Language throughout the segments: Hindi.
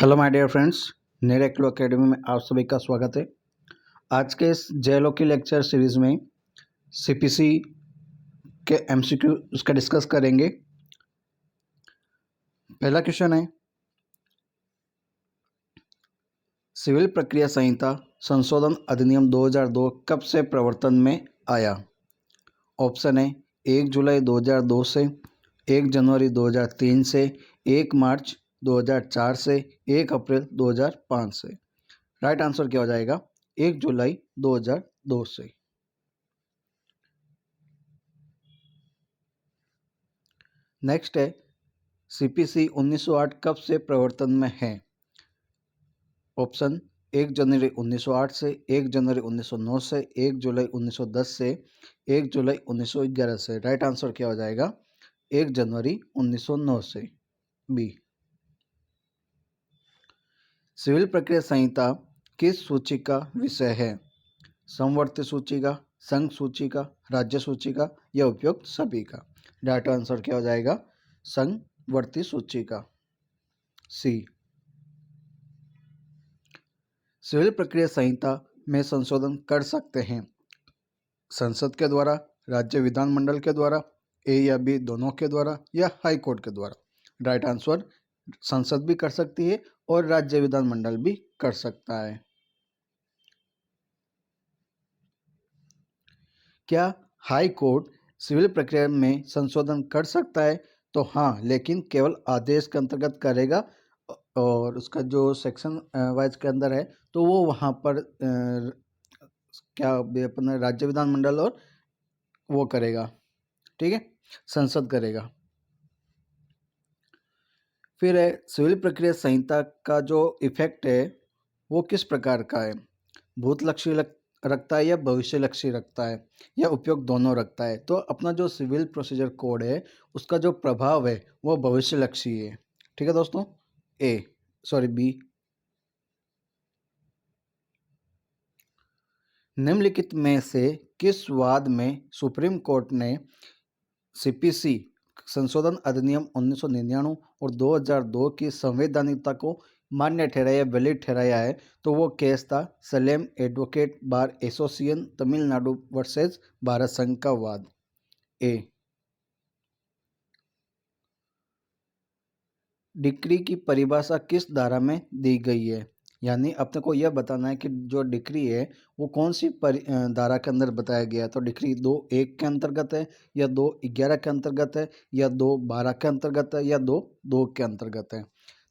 हेलो माय डियर फ्रेंड्स, नेरेक्लो एकेडमी में आप सभी का स्वागत है। आज के इस जेएलओ की लेक्चर सीरीज़ में सीपीसी के एमसीक्यू उसका डिस्कस करेंगे। पहला क्वेश्चन है, सिविल प्रक्रिया संहिता संशोधन अधिनियम 2002 कब से प्रवर्तन में आया? ऑप्शन है 1 जुलाई 2002 से, 1 जनवरी 2003 से, 1 मार्च 2004 से, 1 अप्रैल 2005 से। राइट आंसर क्या हो जाएगा? 1 जुलाई 2002 से। नेक्स्ट है, सीपीसी 1908 कब से प्रवर्तन में है? ऑप्शन 1 जनवरी 1908 से, 1 जनवरी 1909 से, 1 जुलाई 1910 से, 1 जुलाई 1911 से। राइट आंसर क्या हो जाएगा? 1 जनवरी 1909 से, बी। सिविल प्रक्रिया संहिता किस सूची का विषय है? समवर्ती सूची का, संघ सूची का, राज्य सूची का या उपयुक्त सभी का? राइट आंसर क्या हो जाएगा? संघवर्ती सूची का, सी। सिविल प्रक्रिया संहिता में संशोधन कर सकते हैं संसद के द्वारा, राज्य विधानमंडल के द्वारा, ए या बी दोनों के द्वारा या हाई कोर्ट के द्वारा। राइट आंसर संसद भी कर सकती है और राज्य विधानमंडल भी कर सकता है। क्या हाई कोर्ट सिविल प्रक्रिया में संशोधन कर सकता है? तो हाँ, लेकिन केवल आदेश के अंतर्गत करेगा और उसका जो सेक्शन वाइज के अंदर है तो वो वहाँ पर क्या अपना राज्य विधानमंडल और वो करेगा, ठीक है, संसद करेगा। फिर है, सिविल प्रक्रिया संहिता का जो इफेक्ट है वो किस प्रकार का है? भूतलक्षी रखता है या भविष्यलक्षी रखता है या उपयोग दोनों रखता है? तो अपना जो सिविल प्रोसीजर कोड है उसका जो प्रभाव है वो भविष्यलक्षी है। ठीक है दोस्तों, बी। निम्नलिखित में से किस वाद में सुप्रीम कोर्ट ने सीपीसी संशोधन अधिनियम 1999 और 2002 की संवैधानिकता को मान्य ठहराया, वैलिड ठहराया है? तो वो केस था Salem advocate bar association Tamil Nadu versus Bharat संघ का वाद, ए। डिक्री की परिभाषा किस धारा में दी गई है? यानी अपने को यह बताना है कि जो डिक्री है वो कौन सी धारा के अंदर बताया गया है। तो डिक्री 2(1) के अंतर्गत है या 2(11) के अंतर्गत है या 2(12) के अंतर्गत है या 2(2) के अंतर्गत है?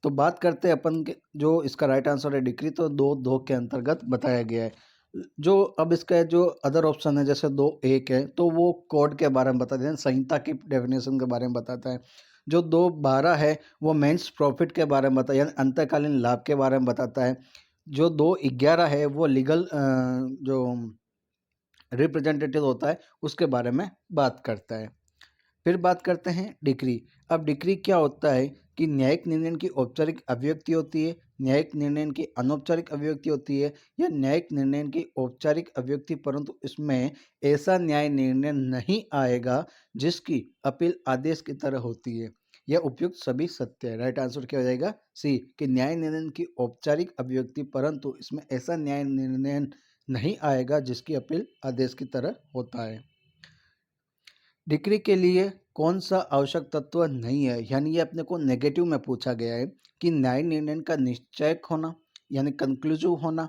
तो बात करते हैं अपन के जो इसका राइट आंसर है डिक्री, तो 2(2) के अंतर्गत बताया गया है। जो अब इसका जो अदर ऑप्शन है जैसे 2(1) है तो वो कोड के बारे में बताते हैं, संहिता की डेफिनेशन के बारे में बताता है। जो 2(12) है वो मेंस प्रॉफिट के बारे में बताता है, यानी अंतकालीन लाभ के बारे में बताता है। जो 2(11) है वो लीगल जो रिप्रेजेंटेटिव होता है उसके बारे में बात करता है। फिर बात करते हैं डिक्री। अब डिक्री क्या होता है कि न्यायिक निर्णय की औपचारिक अभिव्यक्ति होती है, न्यायिक निर्णय की अनौपचारिक अभिव्यक्ति होती है या न्यायिक निर्णय की औपचारिक अभिव्यक्ति, परंतु इसमें ऐसा न्याय निर्णय नहीं आएगा जिसकी अपील आदेश की तरह होती है। यह उपयुक्त सभी सत्य है। राइट आंसर क्या हो जाएगा? सी, कि न्याय निर्णय की औपचारिक अभिव्यक्ति परंतु इसमें ऐसा न्याय निर्णय नहीं आएगा जिसकी अपील आदेश की तरह होता है। डिक्री के लिए कौन सा आवश्यक तत्व नहीं है? यानी ये अपने को नेगेटिव में पूछा गया है कि न्याय निर्णय का निश्चयक होना यानी कंक्लूसिव होना,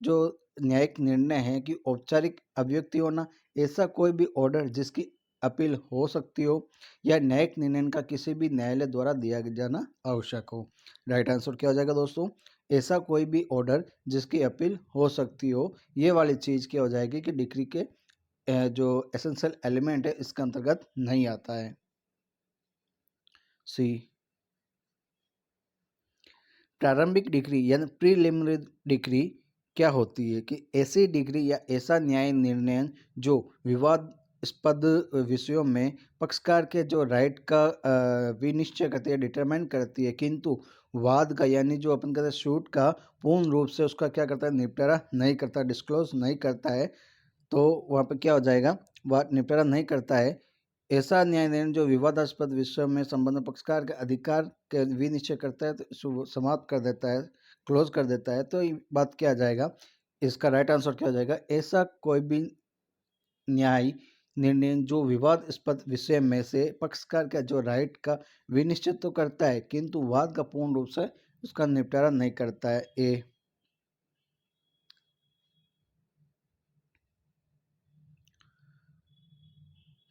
जो न्यायिक निर्णय है कि औपचारिक अभिव्यक्ति होना, ऐसा कोई भी ऑर्डर जिसकी अपील हो सकती हो या न्यायिक निर्णय का किसी भी न्यायालय द्वारा दिया जाना आवश्यक हो। राइट आंसर क्या हो जाएगा दोस्तों? ऐसा कोई भी ऑर्डर जिसकी अपील हो सकती हो, ये वाली चीज़ क्या हो जाएगी कि डिक्री के जो एसेंशियल एलिमेंट है इसके अंतर्गत नहीं आता है, सी। प्रारंभिक डिग्री यानी प्रीलिमिनरी डिग्री क्या होती है? कि ऐसी डिग्री या ऐसा न्याय निर्णय जो विवादास्पद विषयों में पक्षकार के जो राइट का विनिश्चय करती है, डिटरमाइन करती है, किंतु वाद का यानी जो अपन कहते हैं शूट का पूर्ण रूप से उसका क्या करता है, निपटारा नहीं करता, डिस्क्लोज नहीं करता है। तो वहाँ पे क्या हो जाएगा, वह निपटारा नहीं करता है ऐसा न्याय निर्णय जो विवादास्पद विषय में संबंध पक्षकार के अधिकार के विनिश्चय करता है तो इसको समाप्त कर देता है, क्लोज कर देता है। तो ये बात क्या आ जाएगा, इसका राइट आंसर क्या हो जाएगा, ऐसा कोई भी न्याय निर्णय जो विवादास्पद विषय में से पक्षकार का जो राइट का विनिश्चय तो करता है किंतु वाद का पूर्ण रूप से उसका निपटारा नहीं करता है। ए।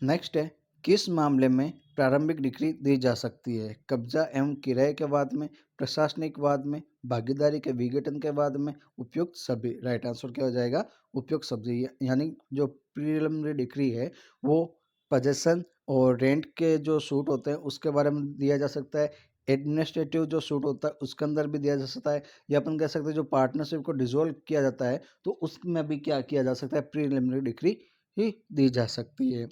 नेक्स्ट है, किस मामले में प्रारंभिक डिक्री दी जा सकती है, कब्जा एवं किराए के वाद में, प्रशासनिक वाद में, भागीदारी के विघटन के वाद में, उपयुक्त सभी। राइट आंसर क्या हो जाएगा, उपयुक्त सभी। यानी जो प्रीलिमिनरी डिक्री है वो पोजेशन और रेंट के जो सूट होते हैं उसके बारे में दिया जा सकता है, एडमिनिस्ट्रेटिव जो सूट होता है उसके अंदर भी दिया जा सकता है, या अपन कह सकते हैं जो पार्टनरशिप को डिसॉल्व किया जाता है तो उसमें भी क्या किया जा सकता है, प्रीलिमिनरी डिक्री ही दी जा सकती है।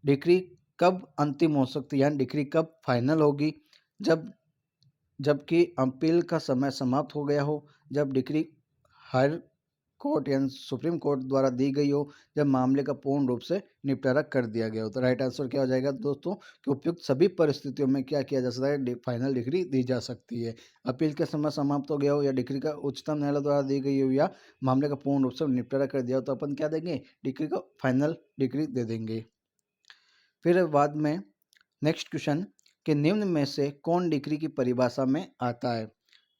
डिक्री कब अंतिम हो सकती है, यानी डिक्री कब फाइनल होगी, जब जबकि अपील का समय समाप्त हो गया हो, जब डिक्री हायर कोर्ट यानी सुप्रीम कोर्ट द्वारा दी गई हो, जब मामले का पूर्ण रूप से निपटारा कर दिया गया हो। तो राइट आंसर क्या हो जाएगा दोस्तों, कि उपयुक्त सभी परिस्थितियों में क्या किया जा सकता है, फाइनल डिक्री दी जा सकती है। अपील के समय समाप्त हो गया हो, या डिक्री का उच्चतम न्यायालय द्वारा दी गई हो, या मामले का पूर्ण रूप से निपटारा कर दिया हो, तो अपन क्या देंगे, डिक्री का फाइनल डिक्री दे देंगे। फिर बाद में नेक्स्ट क्वेश्चन, कि निम्न में से कौन डिक्री की परिभाषा में आता है,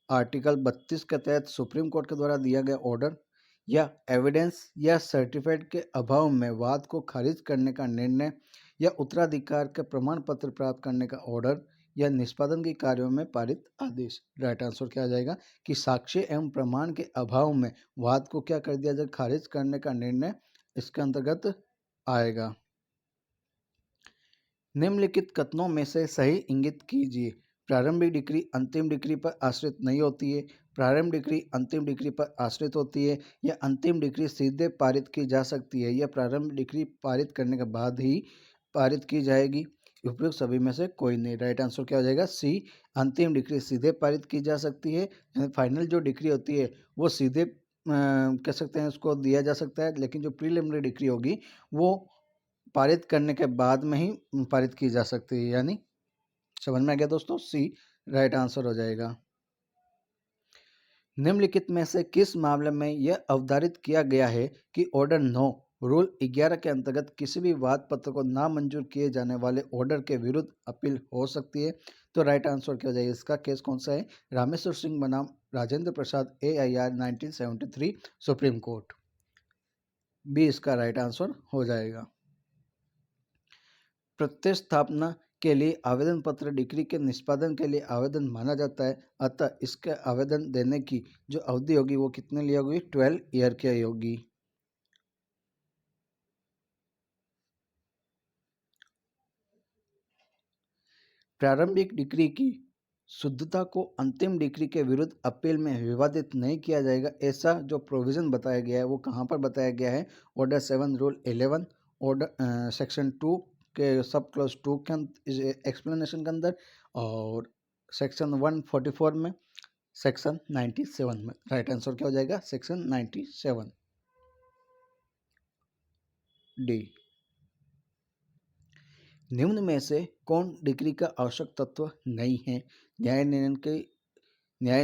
आर्टिकल 32 के तहत सुप्रीम कोर्ट के द्वारा दिया गया ऑर्डर, या एविडेंस या सर्टिफिकेट के अभाव में वाद को खारिज करने का निर्णय, या उत्तराधिकार के प्रमाण पत्र प्राप्त करने का ऑर्डर, या निष्पादन के कार्यों में पारित आदेश। राइट आंसर क्या आ जाएगा, कि साक्ष्य एवं प्रमाण के अभाव में वाद को क्या कर दिया जाए, खारिज करने का निर्णय इसके अंतर्गत आएगा। निम्नलिखित कथनों में से सही इंगित कीजिए, प्रारंभिक डिक्री अंतिम डिक्री पर आश्रित नहीं होती है, प्रारंभिक डिक्री अंतिम डिक्री पर आश्रित होती है, या अंतिम डिक्री सीधे पारित की जा सकती है, या प्रारंभिक डिक्री पारित करने के बाद ही पारित की जाएगी। उपयुक्त सभी में से कोई नहीं। राइट आंसर क्या हो जाएगा, सी, अंतिम डिक्री सीधे पारित की जा सकती है। फाइनल जो डिक्री होती है वो सीधे कह सकते हैं उसको दिया जा सकता है, लेकिन जो प्रीलिमिनरी डिक्री होगी वो पारित करने के बाद में ही पारित की जा सकती है। यानी समझ में आ गया दोस्तों, सी राइट आंसर हो जाएगा। निम्नलिखित में से किस मामले में यह अवधारित किया गया है कि ऑर्डर 9 रूल 11 के अंतर्गत किसी भी वाद पत्र को नामंजूर किए जाने वाले ऑर्डर के विरुद्ध अपील हो सकती है। तो राइट आंसर क्या हो जाएगा, इसका केस कौन सा है, रामेश्वर सिंह बनाम Rajendra Prasad AIR 1973 supreme court, B इसका राइट आंसर हो जाएगा। प्रतिस्थापना के लिए आवेदन पत्र डिक्री के निष्पादन के लिए आवेदन माना जाता है, अतः इसके आवेदन देने की जो अवधि होगी वो कितने लिए होगी, 12 ईयर की होगी। प्रारंभिक डिक्री की शुद्धता को अंतिम डिक्री के विरुद्ध अपील में विवादित नहीं किया जाएगा, ऐसा जो प्रोविजन बताया गया है वो कहाँ पर बताया गया है, ऑर्डर 7 रूल 11 ऑर्डर सेक्शन 2 के सब क्लॉज 2 के एक्सप्लेनेशन के अंदर, और सेक्शन 144 में, सेक्शन 97 में। राइट आंसर क्या हो जाएगा, सेक्शन 97 डी। निम्न में से कौन डिक्री का आवश्यक तत्व नहीं है, न्याय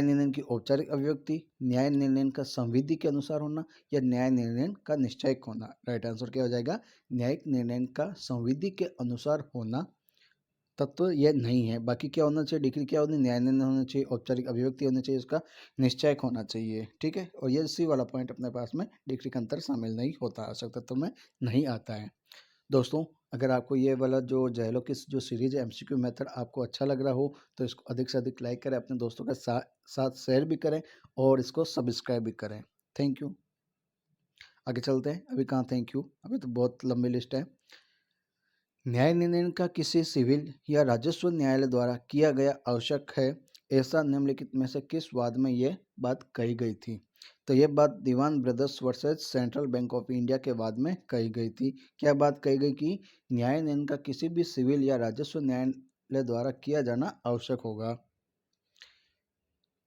निर्णय की औपचारिक अभिव्यक्ति, न्याय निर्णय का संविधि के अनुसार होना, या न्याय निर्णय का निश्चयक होना। राइट आंसर क्या हो जाएगा, न्यायिक निर्णय का संविधि के अनुसार होना तत्व यह नहीं है। बाकी क्या होना चाहिए, डिग्री क्या होनी, न्याय निर्णय होना चाहिए, औपचारिक अभिव्यक्ति होनी चाहिए, उसका निश्चयक होना चाहिए। ठीक है, और ये इसी वाला पॉइंट अपने पास में डिग्री का अंतर शामिल नहीं होता, आवश्यक तत्व में नहीं आता है। दोस्तों, अगर आपको ये वाला जो जैलो की जो सीरीज है MCQ मेथड आपको अच्छा लग रहा हो तो इसको अधिक से अधिक लाइक करें, अपने दोस्तों के साथ शेयर भी करें, और इसको सब्सक्राइब भी करें। Thank you. आगे चलते हैं, अभी कहाँ थैंक यू, अभी तो बहुत लंबी लिस्ट है। न्याय निर्णय का किसी सिविल या राजस्व न्यायालय द्वारा किया गया आवश्यक है, ऐसा निम्नलिखित में से किस वाद में यह बात कही गई थी। तो यह बात Diwan brothers versus central bank of India के वाद में कही गई थी। क्या बात कही गई कि न्याय निर्णय का किसी भी सिविल या राजस्व न्यायालय द्वारा किया जाना आवश्यक होगा।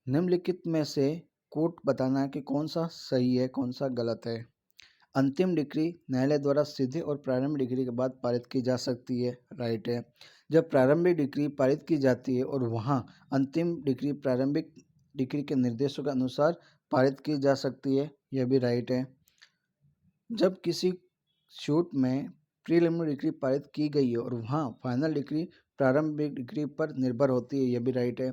निम्नलिखित में से कोर्ट बताना है कि कौन सा सही है कौन सा गलत है। अंतिम डिग्री न्यायालय द्वारा सीधे और प्रारंभिक डिग्री के बाद पारित की जा सकती है, राइट है। जब प्रारंभिक डिग्री पारित की जाती है और वहाँ अंतिम डिग्री प्रारंभिक डिग्री के निर्देशों के अनुसार पारित की जा सकती है, यह भी राइट है। जब किसी शूट में प्रीलिमिनरी डिग्री पारित की गई है और वहाँ फाइनल डिग्री प्रारंभिक डिग्री पर निर्भर होती है, यह भी राइट है।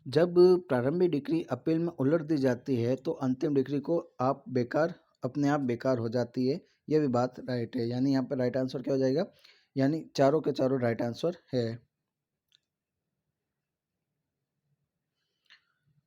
जब प्रारंभिक डिग्री अपील में उलट दी जाती है तो अंतिम डिग्री को अपने आप बेकार हो जाती है, यह भी बात राइट है। यानी यहाँ पर राइट आंसर क्या हो जाएगा, यानी चारों के चारों राइट आंसर है।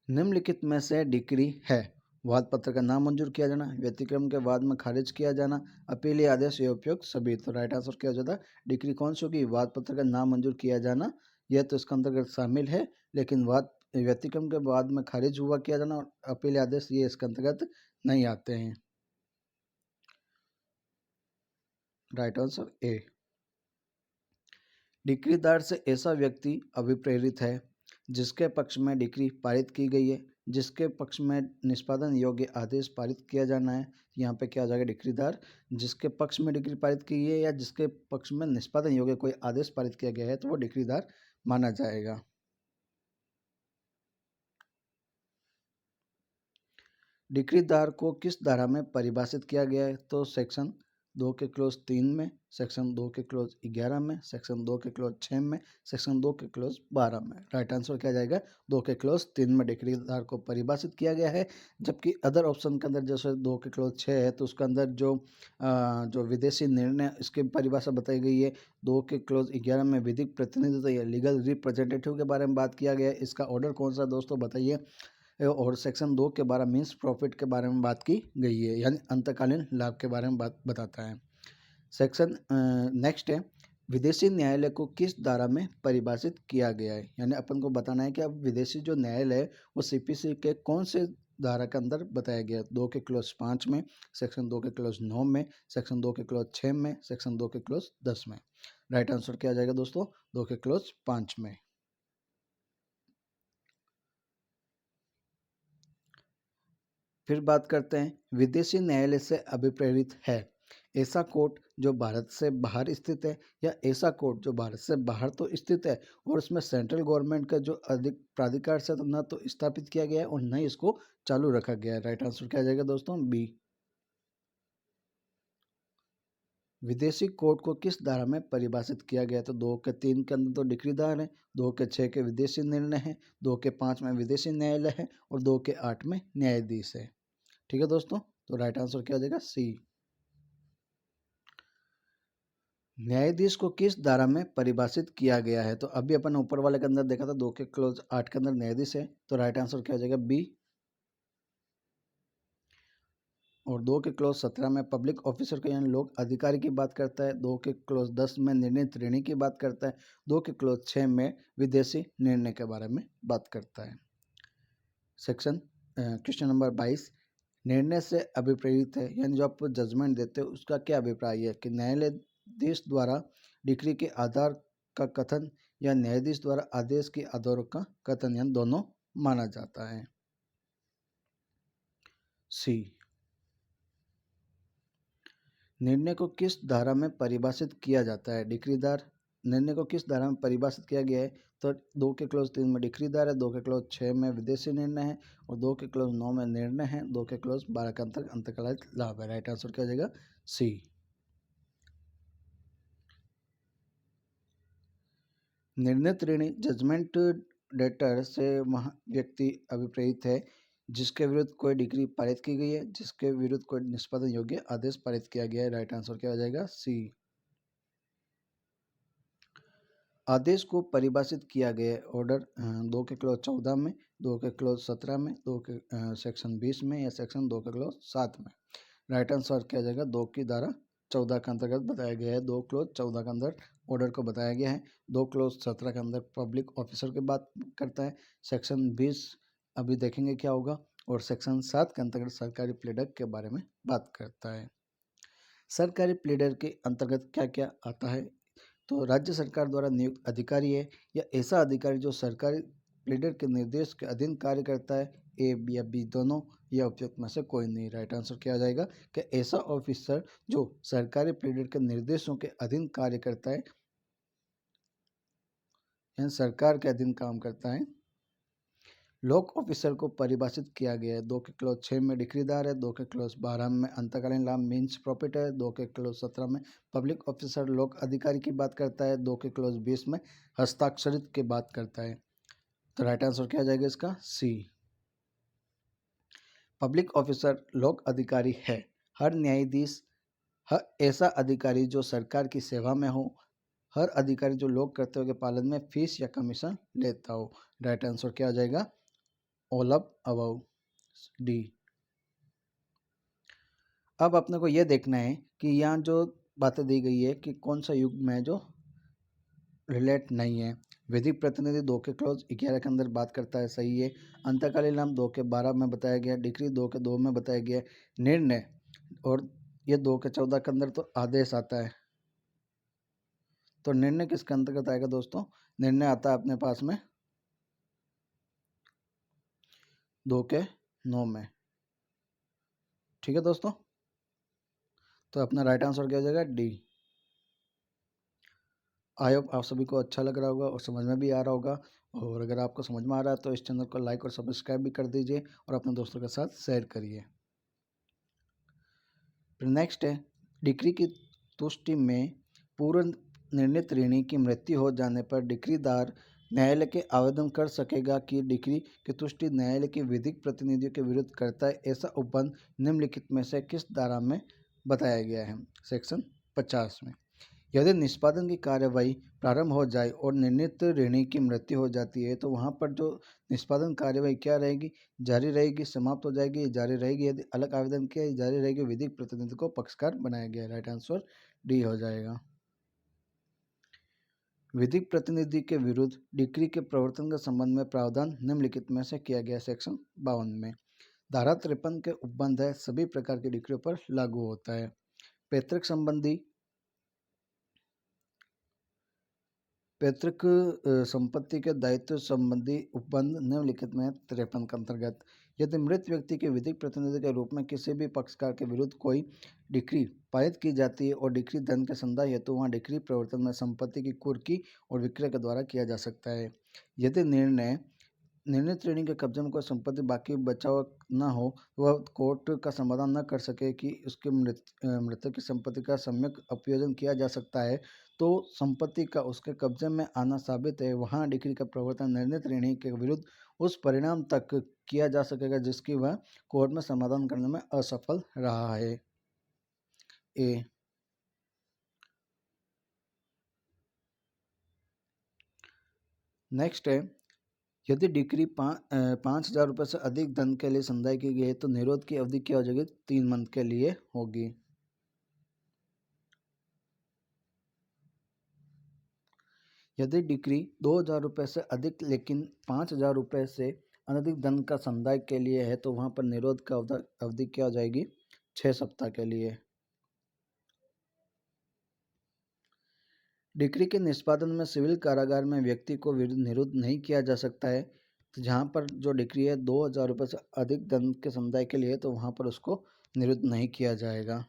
निम्नलिखित में से डिग्री है वाद पत्र का नामंजूर किया जाना, व्यतिक्रम के वाद में खारिज किया जाना, अपीलीय आदेश या उपयुक्त सभी। तो राइट आंसर क्या हो जाता, डिग्री कौन सी होगी, वाद पत्र का नामंजूर किया जाना, यह तो इसका अंतर्गत शामिल है, लेकिन वाद व्यतिक्रम के बाद में खारिज हुआ किया जाना और अपीलीय आदेश ये इसके अंतर्गत नहीं आते हैं। Right answer A. डिक्रीदार से ऐसा व्यक्ति अभिप्रेरित है जिसके पक्ष में डिक्री पारित की गई है, जिसके पक्ष में निष्पादन योग्य आदेश पारित किया जाना है। यहाँ पे क्या हो जाएगा, डिक्रीदार जिसके पक्ष में डिक्री पारित की है या जिसके पक्ष में निष्पादन योग्य कोई आदेश पारित किया गया है तो वो डिक्रीदार माना जाएगा। डिक्रीदार को किस धारा में परिभाषित किया गया है, तो सेक्शन 2 के क्लोज 3 में, सेक्शन 2 के क्लोज 11 में, सेक्शन 2 के क्लोज 6 में, सेक्शन 2 के क्लोज 12 में। राइट आंसर क्या जाएगा, 2 के क्लोज 3 में डिक्रीदार को परिभाषित किया गया है। जबकि अदर ऑप्शन के अंदर जैसे 2 के क्लोज 6 है तो उसके अंदर जो विदेशी निर्णय इसकी परिभाषा बताई गई है। 2 के क्लोज 11 में विधिक प्रतिनिधित्व या लीगल रिप्रेजेंटेटिव के बारे में बात किया गया है। इसका ऑर्डर कौन सा दोस्तों बताइए। और सेक्शन 2 के 12 मीन्स प्रॉफिट के बारे में बात की गई है, यानी अंतकालीन लाभ के बारे में बात बताता है। सेक्शन नेक्स्ट है, विदेशी न्यायालय को किस धारा में परिभाषित किया गया है, यानी अपन को बताना है कि अब विदेशी जो न्यायालय है वो सीपीसी के कौन से धारा के अंदर बताया गया। 2 के क्लोज 5 में, सेक्शन 2 के क्लोज 9 में, सेक्शन 2 के क्लोज 6 में, सेक्शन 2 के क्लोज 10 में। राइट आंसर क्या आ जाएगा दोस्तों, 2 के क्लोज 5 में। फिर बात करते हैं विदेशी न्यायालय से अभिप्रेरित है ऐसा कोर्ट जो भारत से बाहर स्थित है या ऐसा कोर्ट जो भारत से बाहर तो स्थित है और उसमें सेंट्रल गवर्नमेंट का जो अधिक प्राधिकार से न तो स्थापित किया गया है और न ही इसको चालू रखा गया है। राइट आंसर क्या आ जाएगा दोस्तों, बी। विदेशी कोर्ट को किस धारा में परिभाषित किया गया, तो 2 के 3 के अंदर तो डिक्रीदार है, 2 के 6 के विदेशी निर्णय है, 2 के 5 में विदेशी न्यायालय है और 2 के 8 में न्यायाधीश है। ठीक है दोस्तों, तो राइट आंसर क्या हो जाएगा, सी। न्यायाधीश को किस धारा में परिभाषित किया गया है, तो अभी अपन ऊपर वाले के अंदर देखा था 2 के क्लोज 8 के अंदर न्यायाधीश है, तो राइट आंसर क्या हो जाएगा, बी। और 2 के क्लोज 17 में पब्लिक ऑफिसर का यानी लोक अधिकारी की बात करता है, 2 के क्लोज 10 में निर्णय श्रेणी की बात करता है, 2 के क्लोज 6 में विदेशी निर्णय के बारे में बात करता है। सेक्शन क्वेश्चन नंबर 22, निर्णय से अभिप्रेरित है यानी जो आप जजमेंट देते हो उसका क्या अभिप्राय है कि न्यायाधीश द्वारा डिक्री के आधार का कथन या न्यायाधीश द्वारा आदेश के आधार का कथन, यानी दोनों माना जाता है। सी। निर्णय को किस धारा में परिभाषित किया जाता है, डिक्रीदार। निर्णय को किस धारा में परिभाषित किया गया है, तो 2 के क्लोज 3 में डिक्रीदार है, 2 के क्लोज 6 में विदेशी निर्णय है और 2 के क्लोज 9 में निर्णय है, 2 के क्लोज 12 का अंतर्कालिक लाभ है। राइट आंसर क्या हो जाएगा, सी। निर्णित ऋणी जजमेंट डेटर से वह व्यक्ति अभिप्रेरित है जिसके विरुद्ध कोई डिग्री पारित की गई है, जिसके विरुद्ध कोई निष्पादन योग्य आदेश पारित किया गया है। राइट आंसर क्या हो जाएगा, सी। आदेश को परिभाषित किया गया है ऑर्डर 2 के क्लोज 14 में, 2 के क्लोज 17 में, 2 के सेक्शन 20 में या सेक्शन 2 के क्लोज 7 में। राइट आंसर क्या जाएगा, 2 की धारा 14 के अंतर्गत बताया गया है। 2 क्लोज 14 के अंदर ऑर्डर को बताया गया है। 2 क्लोज 17 के अंदर पब्लिक ऑफिसर की बात करता है। सेक्शन 20 अभी देखेंगे क्या होगा और सेक्शन 7 के अंतर्गत सरकारी प्लेडर के बारे में बात करता है। सरकारी प्लेडर के अंतर्गत क्या क्या आता है, तो राज्य सरकार द्वारा नियुक्त अधिकारी है या ऐसा अधिकारी जो सरकारी प्लीडर के निर्देश के अधीन कार्य करता है, ए या बी दोनों, या उपयुक्त में से कोई नहीं। राइट आंसर क्या आ जाएगा कि ऐसा ऑफिसर जो सरकारी प्लीडर के निर्देशों के अधीन कार्य करता है, यानी सरकार के अधीन काम करता है। लॉक ऑफिसर को परिभाषित किया गया है 2 के क्लॉज 6 में डिक्रीदार है, 2 के क्लॉज 12 में अंतकालीन लाभ मीन्स प्रॉफिट है, 2 के क्लॉज 17 में पब्लिक ऑफिसर लोक अधिकारी की बात करता है, 2 के क्लॉज 20 में हस्ताक्षरित की बात करता है। तो राइट आंसर क्या आ जाएगा इसका, सी। पब्लिक ऑफिसर लोक अधिकारी है हर न्यायाधीश, हर ऐसा अधिकारी जो सरकार की सेवा में हो, हर अधिकारी जो लोक कर्तव्य के पालन में फीस या कमीशन लेता हो। राइट आंसर क्या आ जाएगा, ऑल ऑफ अबव, डी। अब अपने को यह देखना है कि यहाँ जो बातें दी गई है कि कौन सा युग में जो रिलेट नहीं है। वैदिक प्रतिनिधि 2 के क्लॉज 11 के अंदर बात करता है, सही है। अंतकालीन नाम 2 के 12 में बताया गया, डिक्री 2 के 2 में बताया गया, निर्णय और ये 2 के 14 के अंदर तो आदेश आता है। तो निर्णय किसके अंतर्गत आएगा दोस्तों, निर्णय आता है अपने पास में 2 के 9 में। ठीक है दोस्तों, तो अपना राइट आंसर क्या हो जाएगा, डी। आई होप आप सभी को अच्छा लग रहा होगा और समझ में भी आ रहा होगा। और अगर आपको समझ में आ रहा है तो इस चैनल को लाइक और सब्सक्राइब भी कर दीजिए और अपने दोस्तों के साथ शेयर करिए। फिर नेक्स्ट है, डिक्री की तुष्टि में पूर्व निर्णीत ऋणी की मृत्यु हो जाने पर डिक्रीदार न्यायालय के आवेदन कर सकेगा कि डिक्री की तुष्टि न्यायालय के विधिक प्रतिनिधियों के विरुद्ध करता है। ऐसा उपबंध निम्नलिखित में से किस धारा में बताया गया है, सेक्शन 50 में। यदि निष्पादन की कार्यवाही प्रारंभ हो जाए और निर्णीत ऋणी की मृत्यु हो जाती है तो वहाँ पर जो निष्पादन कार्यवाही क्या रहेगी, जारी रहेगी, समाप्त हो जाएगी, जारी रहेगी। यदि अलग आवेदन किया जारी रहेगी, विधिक प्रतिनिधि को पक्षकार बनाया गया। राइट आंसर डी हो जाएगा। विधिक प्रतिनिधि के विरुद्ध डिक्री के प्रवर्तन के संबंध में प्रावधान निम्नलिखित में से किया गया, सेक्शन 52 में। धारा 53 के उपबंध है सभी प्रकार की डिक्रियों पर लागू होता है। पैतृक संपत्ति के दायित्व संबंधी उपबंध निम्नलिखित में 53 के अंतर्गत। यदि मृत व्यक्ति के विधिक प्रतिनिधि के रूप में किसी भी पक्षकार के विरुद्ध कोई डिक्री पारित की जाती है और डिक्री धन के संदाय हेतु वहाँ डिक्री प्रवर्तन में संपत्ति की कुर्की और विक्रय के द्वारा किया जा सकता है। यदि निर्णित ऋणी के कब्जे में कोई संपत्ति बाकी बचाव न हो, वह कोर्ट का समाधान न कर सके कि उसके मृतक की संपत्ति का सम्यक उपयोजन किया जा सकता है, तो संपत्ति का उसके कब्जे में आना साबित है, वहाँ डिक्री का प्रवर्तन निर्णित ऋणी के विरुद्ध उस परिणाम तक किया जा सकेगा जिसकी वह कोर्ट में समाधान करने में असफल रहा है। ए। नेक्स्ट है, यदि डिक्री 5,000 रुपये से अधिक धन के लिए संदाय की गई है तो निरोध की अवधि क्या हो जाएगी, 3 मंथ के लिए होगी। यदि डिक्री 2,000 रुपये से अधिक लेकिन 5,000 रुपये से अनधिक धन का संदाय के लिए है तो वहाँ पर निरोध का अवधि क्या हो जाएगी, 6 सप्ताह के लिए। डिक्री के निष्पादन में सिविल कारागार में व्यक्ति को निरुद्ध नहीं किया जा सकता है। तो जहाँ पर जो डिक्री है 2,000 रुपये से अधिक धन के समुदाय के लिए तो वहाँ पर उसको निरुद्ध नहीं किया जाएगा।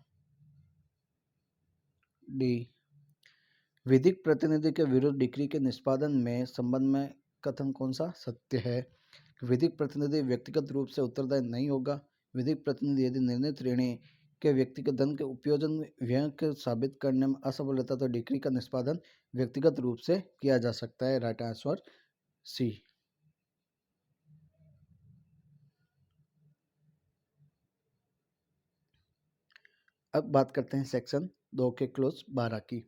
डी। विधिक प्रतिनिधि के विरुद्ध डिक्री के निष्पादन में संबंध में कथन कौन सा सत्य है। विधिक प्रतिनिधि व्यक्तिगत रूप से उत्तरदायी नहीं होगा। विधिक प्रतिनिधि यदि निर्णित ऋणी के व्यक्तिगत धन के उपयोजन व्यय के साबित करने में असफल रहता तो डिक्री का निष्पादन व्यक्तिगत रूप से किया जा सकता है। Right answer C. अब बात करते हैं सेक्शन 2 के क्लोज 12 की।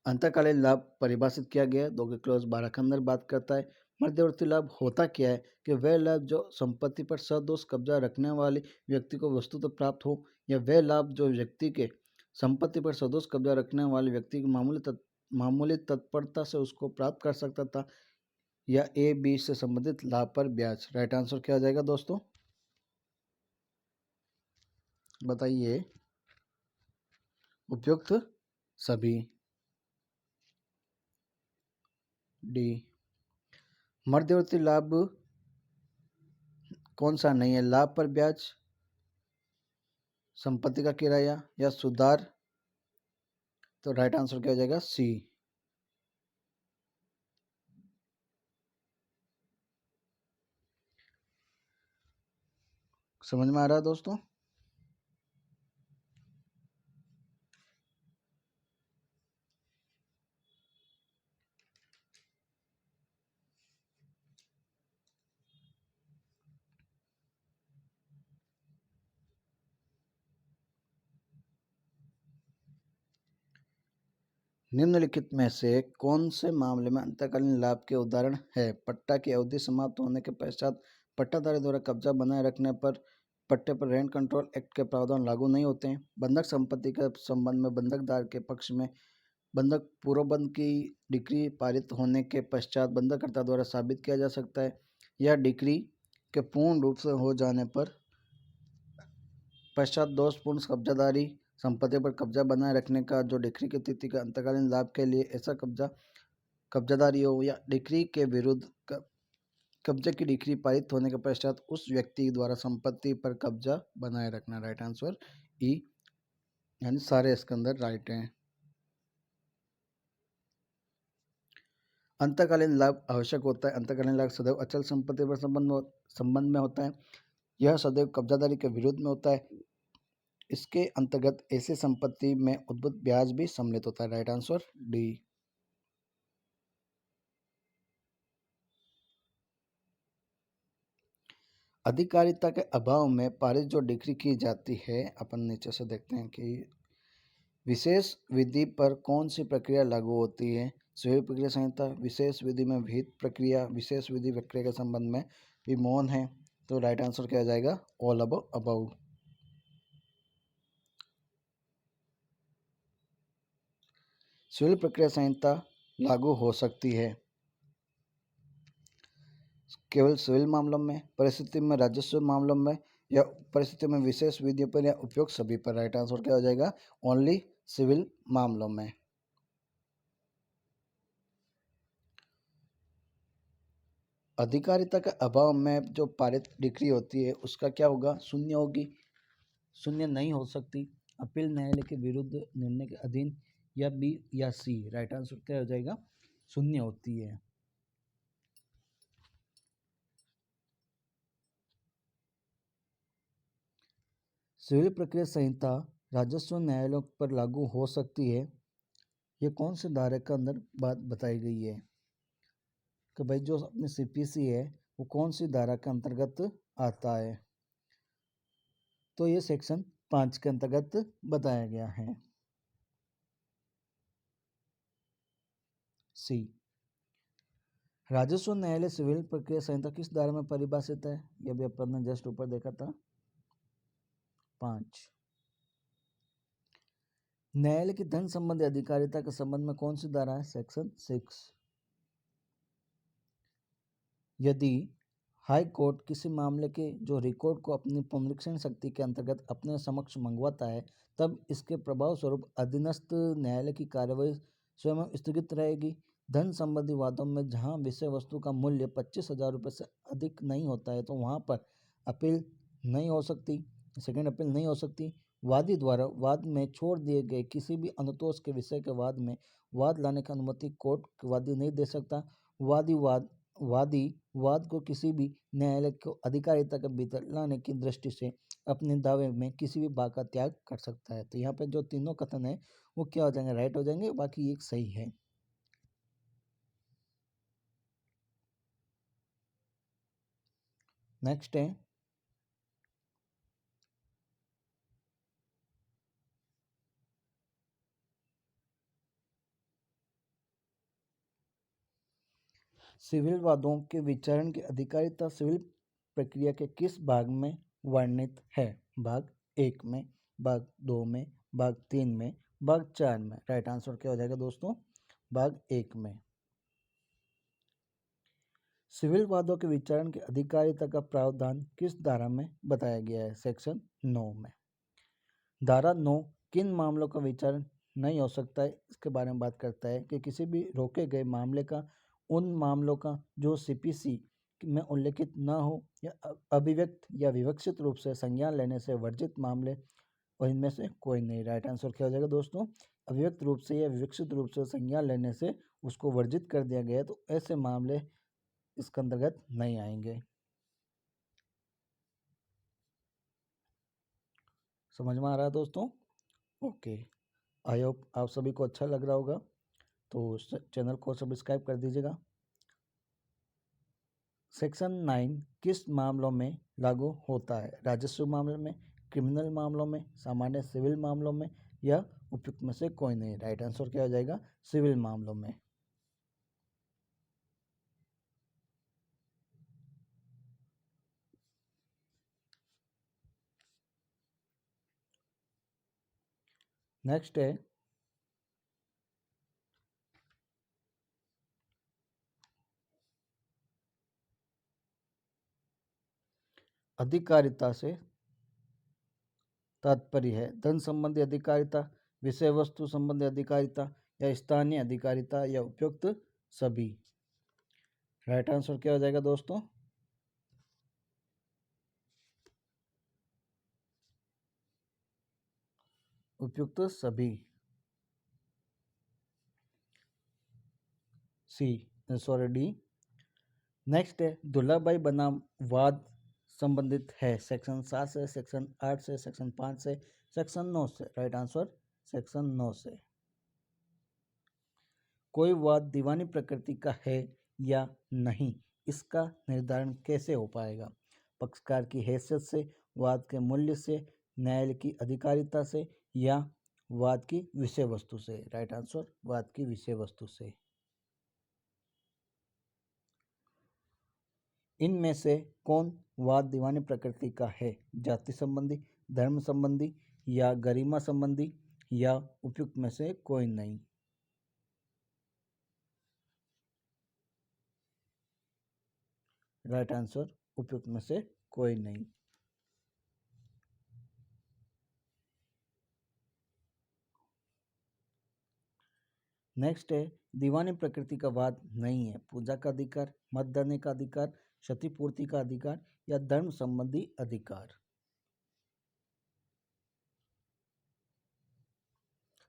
अंतकालीन लाभ परिभाषित किया गया है, 2 के क्लोज 12 के अंदर बात करता है। मध्यवर्ती लाभ होता क्या है कि वह लाभ जो संपत्ति पर सदोष कब्जा रखने वाले व्यक्ति को वस्तु तो प्राप्त हो, या वह लाभ जो व्यक्ति के संपत्ति पर सदोष कब्जा रखने वाले व्यक्ति की मामूली तत्परता से उसको प्राप्त कर सकता था, या ए बी से संबंधित लाभ पर ब्याज। राइट आंसर क्या आ जाएगा दोस्तों, बताइए। उपयुक्त सभी, डी। मध्यवर्ती लाभ कौन सा नहीं है? लाभ पर ब्याज, संपत्ति का किराया या सुधार? तो राइट आंसर क्या हो जाएगा? सी। समझ में आ रहा है दोस्तों? निम्नलिखित में से कौन से मामले में अंतःकालीन लाभ के उदाहरण है? पट्टा की अवधि समाप्त होने के पश्चात पट्टाधारी द्वारा कब्जा बनाए रखने पर पट्टे पर रेंट कंट्रोल एक्ट के प्रावधान लागू नहीं होते हैं। बंधक संपत्ति के संबंध में बंधकदार के पक्ष में बंधक पूर्वबंध की डिक्री पारित होने के पश्चात बंधककर्ता द्वारा साबित किया जा सकता है, या डिक्री के पूर्ण रूप से हो जाने पर पश्चात दोषपूर्ण कब्जादारी संपत्ति पर कब्जा बनाए रखने का जो डिक्री की तिथि का अंतकालीन लाभ के लिए ऐसा कब्जादारी हो, या डिक्री के विरुद्ध कब्जे की डिक्री पारित होने के पश्चात उस व्यक्ति द्वारा संपत्ति पर कब्जा बनाए रखना। राइट आंसर ई, यानी सारे इसके अंदर राइट हैं। अंतकालीन लाभ आवश्यक होता है। अंतकालीन लाभ सदैव अचल संपत्ति पर संबंध में होता है। यह सदैव कब्जादारी के विरुद्ध में होता है। इसके अंतर्गत ऐसी संपत्ति में उद्भूत ब्याज भी सम्मिलित होता है। Right answer D. अधिकारिता के अभाव में पारित जो डिक्री की जाती है, अपन नीचे से देखते हैं कि विशेष विधि पर कौन सी प्रक्रिया लागू होती है? सिविल प्रक्रिया संहिता, विशेष विधि में विहित प्रक्रिया, विशेष विधि प्रक्रिया के संबंध में भी मौन है। तो राइट आंसर क्या आ जाएगा? All above. सिविल प्रक्रिया संहिता लागू हो सकती है केवल सिविल मामलों में, परिस्थिति में राजस्व मामलों में, या परिस्थिति में विशेष विधियों पर, या उपयोग सभी पर। राइट आंसर क्या हो जाएगा? ओनली सिविल मामलों में। अधिकारिता के अभाव में जो पारित डिक्री होती है उसका क्या होगा? शून्य होगी, शून्य नहीं हो सकती। अपील न्यायालय के विरुद्ध निर्णय के अधीन, या बी या सी। राइट आंसर क्या हो जाएगा? शून्य होती है। सिविल प्रक्रिया संहिता राजस्व न्यायालयों पर लागू हो सकती है। ये कौन से धारा के अंदर बात बताई गई है कि भाई जो अपने सीपीसी है वो कौन सी धारा के अंतर्गत आता है? तो ये सेक्शन 5 के अंतर्गत बताया गया है। सी। राजस्व न्यायालय सिविल प्रक्रिया संहिता किस धारा में परिभाषित है? यह भी अपन ने जस्ट ऊपर देखा था, 5। न्यायालय की धन संबंधी अधिकारिता के संबंध में कौन सी धारा है? सेक्शन 6। यदि हाई कोर्ट किसी मामले के जो रिकॉर्ड को अपनी पुनरीक्षण शक्ति के अंतर्गत अपने समक्ष मंगवाता है, तब इसके प्रभाव स्वरूप अधीनस्थ न्यायालय की कार्यवाही स्वयं स्थगित रहेगी। धन संबंधी वादों में जहां विषय वस्तु का मूल्य 25,000 रुपये से अधिक नहीं होता है, तो वहां पर अपील नहीं हो सकती, सेकेंड अपील नहीं हो सकती। वादी द्वारा वाद में छोड़ दिए गए किसी भी अनुतोष के विषय के वाद में वाद लाने की अनुमति कोर्ट वादी नहीं दे सकता। वादी वाद को किसी भी न्यायालय को अधिकारिता के भीतर लाने की दृष्टि से अपने दावे में किसी भी भाग का त्याग कर सकता है। तो यहाँ पे जो तीनों कथन है वो क्या हो जाएंगे? राइट हो जाएंगे, बाकी एक सही है। नेक्स्ट है सिविल वादों के विचारण की अधिकारिता सिविल प्रक्रिया के किस भाग में वर्णित है? भाग 1 में, भाग 2 में, भाग 3 में, भाग 4 में। राइट आंसर क्या हो जाएगा दोस्तों? भाग 1 में। सिविल वादों के विचारण की अधिकारिता का प्रावधान किस धारा में बताया गया है? सेक्शन 9 में। धारा 9 किन मामलों का विचारण नहीं हो सकता है, इसके बारे में बात करता है कि किसी भी रोके गए मामले का उन मामलों का जो सीपीसी में उल्लिखित न हो या अभिव्यक्त या विवक्षित रूप से संज्ञान लेने से वर्जित मामले और इनमें से कोई नहीं। राइट आंसर क्या हो जाएगा दोस्तों? अभिव्यक्त रूप से या विवक्षित रूप से संज्ञान लेने से उसको वर्जित कर दिया गया तो ऐसे मामले इसके अंतर्गत नहीं आएंगे। समझ में आ रहा है दोस्तों? ओके, आई होप आप सभी को अच्छा लग रहा होगा, तो चैनल को सब्सक्राइब कर दीजिएगा। सेक्शन 9 किस मामलों में लागू होता है? राजस्व मामले में, क्रिमिनल मामलों में, सामान्य सिविल मामलों में या उपयुक्त में से कोई नहीं। राइट आंसर क्या हो जाएगा? सिविल मामलों में। नेक्स्ट है अधिकारिता से तात्पर्य है धन संबंधी अधिकारिता, विषय वस्तु संबंधी अधिकारिता या स्थानीय अधिकारिता या उपयुक्त सभी। राइट आंसर क्या हो जाएगा दोस्तों? उपयुक्त सभी, सी, सॉरी डी। नेक्स्ट है दुर्लभभाई बनाम वाद संबंधित है सेक्शन 7 से, सेक्शन 8 से, सेक्शन 5 से, सेक्शन 9 से। राइट आंसर सेक्शन 9 से। कोई वाद दीवानी प्रकृति का है या नहीं, इसका निर्धारण कैसे हो पाएगा? पक्षकार की हैसियत से, वाद के मूल्य से, न्यायालय की अधिकारिता से या वाद की विषय वस्तु से। राइट आंसर वाद की विषय वस्तु से। इनमें से कौन वाद दीवानी प्रकृति का है? जाति संबंधी, धर्म संबंधी या गरिमा संबंधी या उपयुक्त में से कोई नहीं। राइट आंसर उपयुक्त में से कोई नहीं। नेक्स्ट है दीवानी प्रकृति का वाद नहीं है पूजा का अधिकार, मत देने का अधिकार, क्षतिपूर्ति का अधिकार या धर्म संबंधी अधिकार।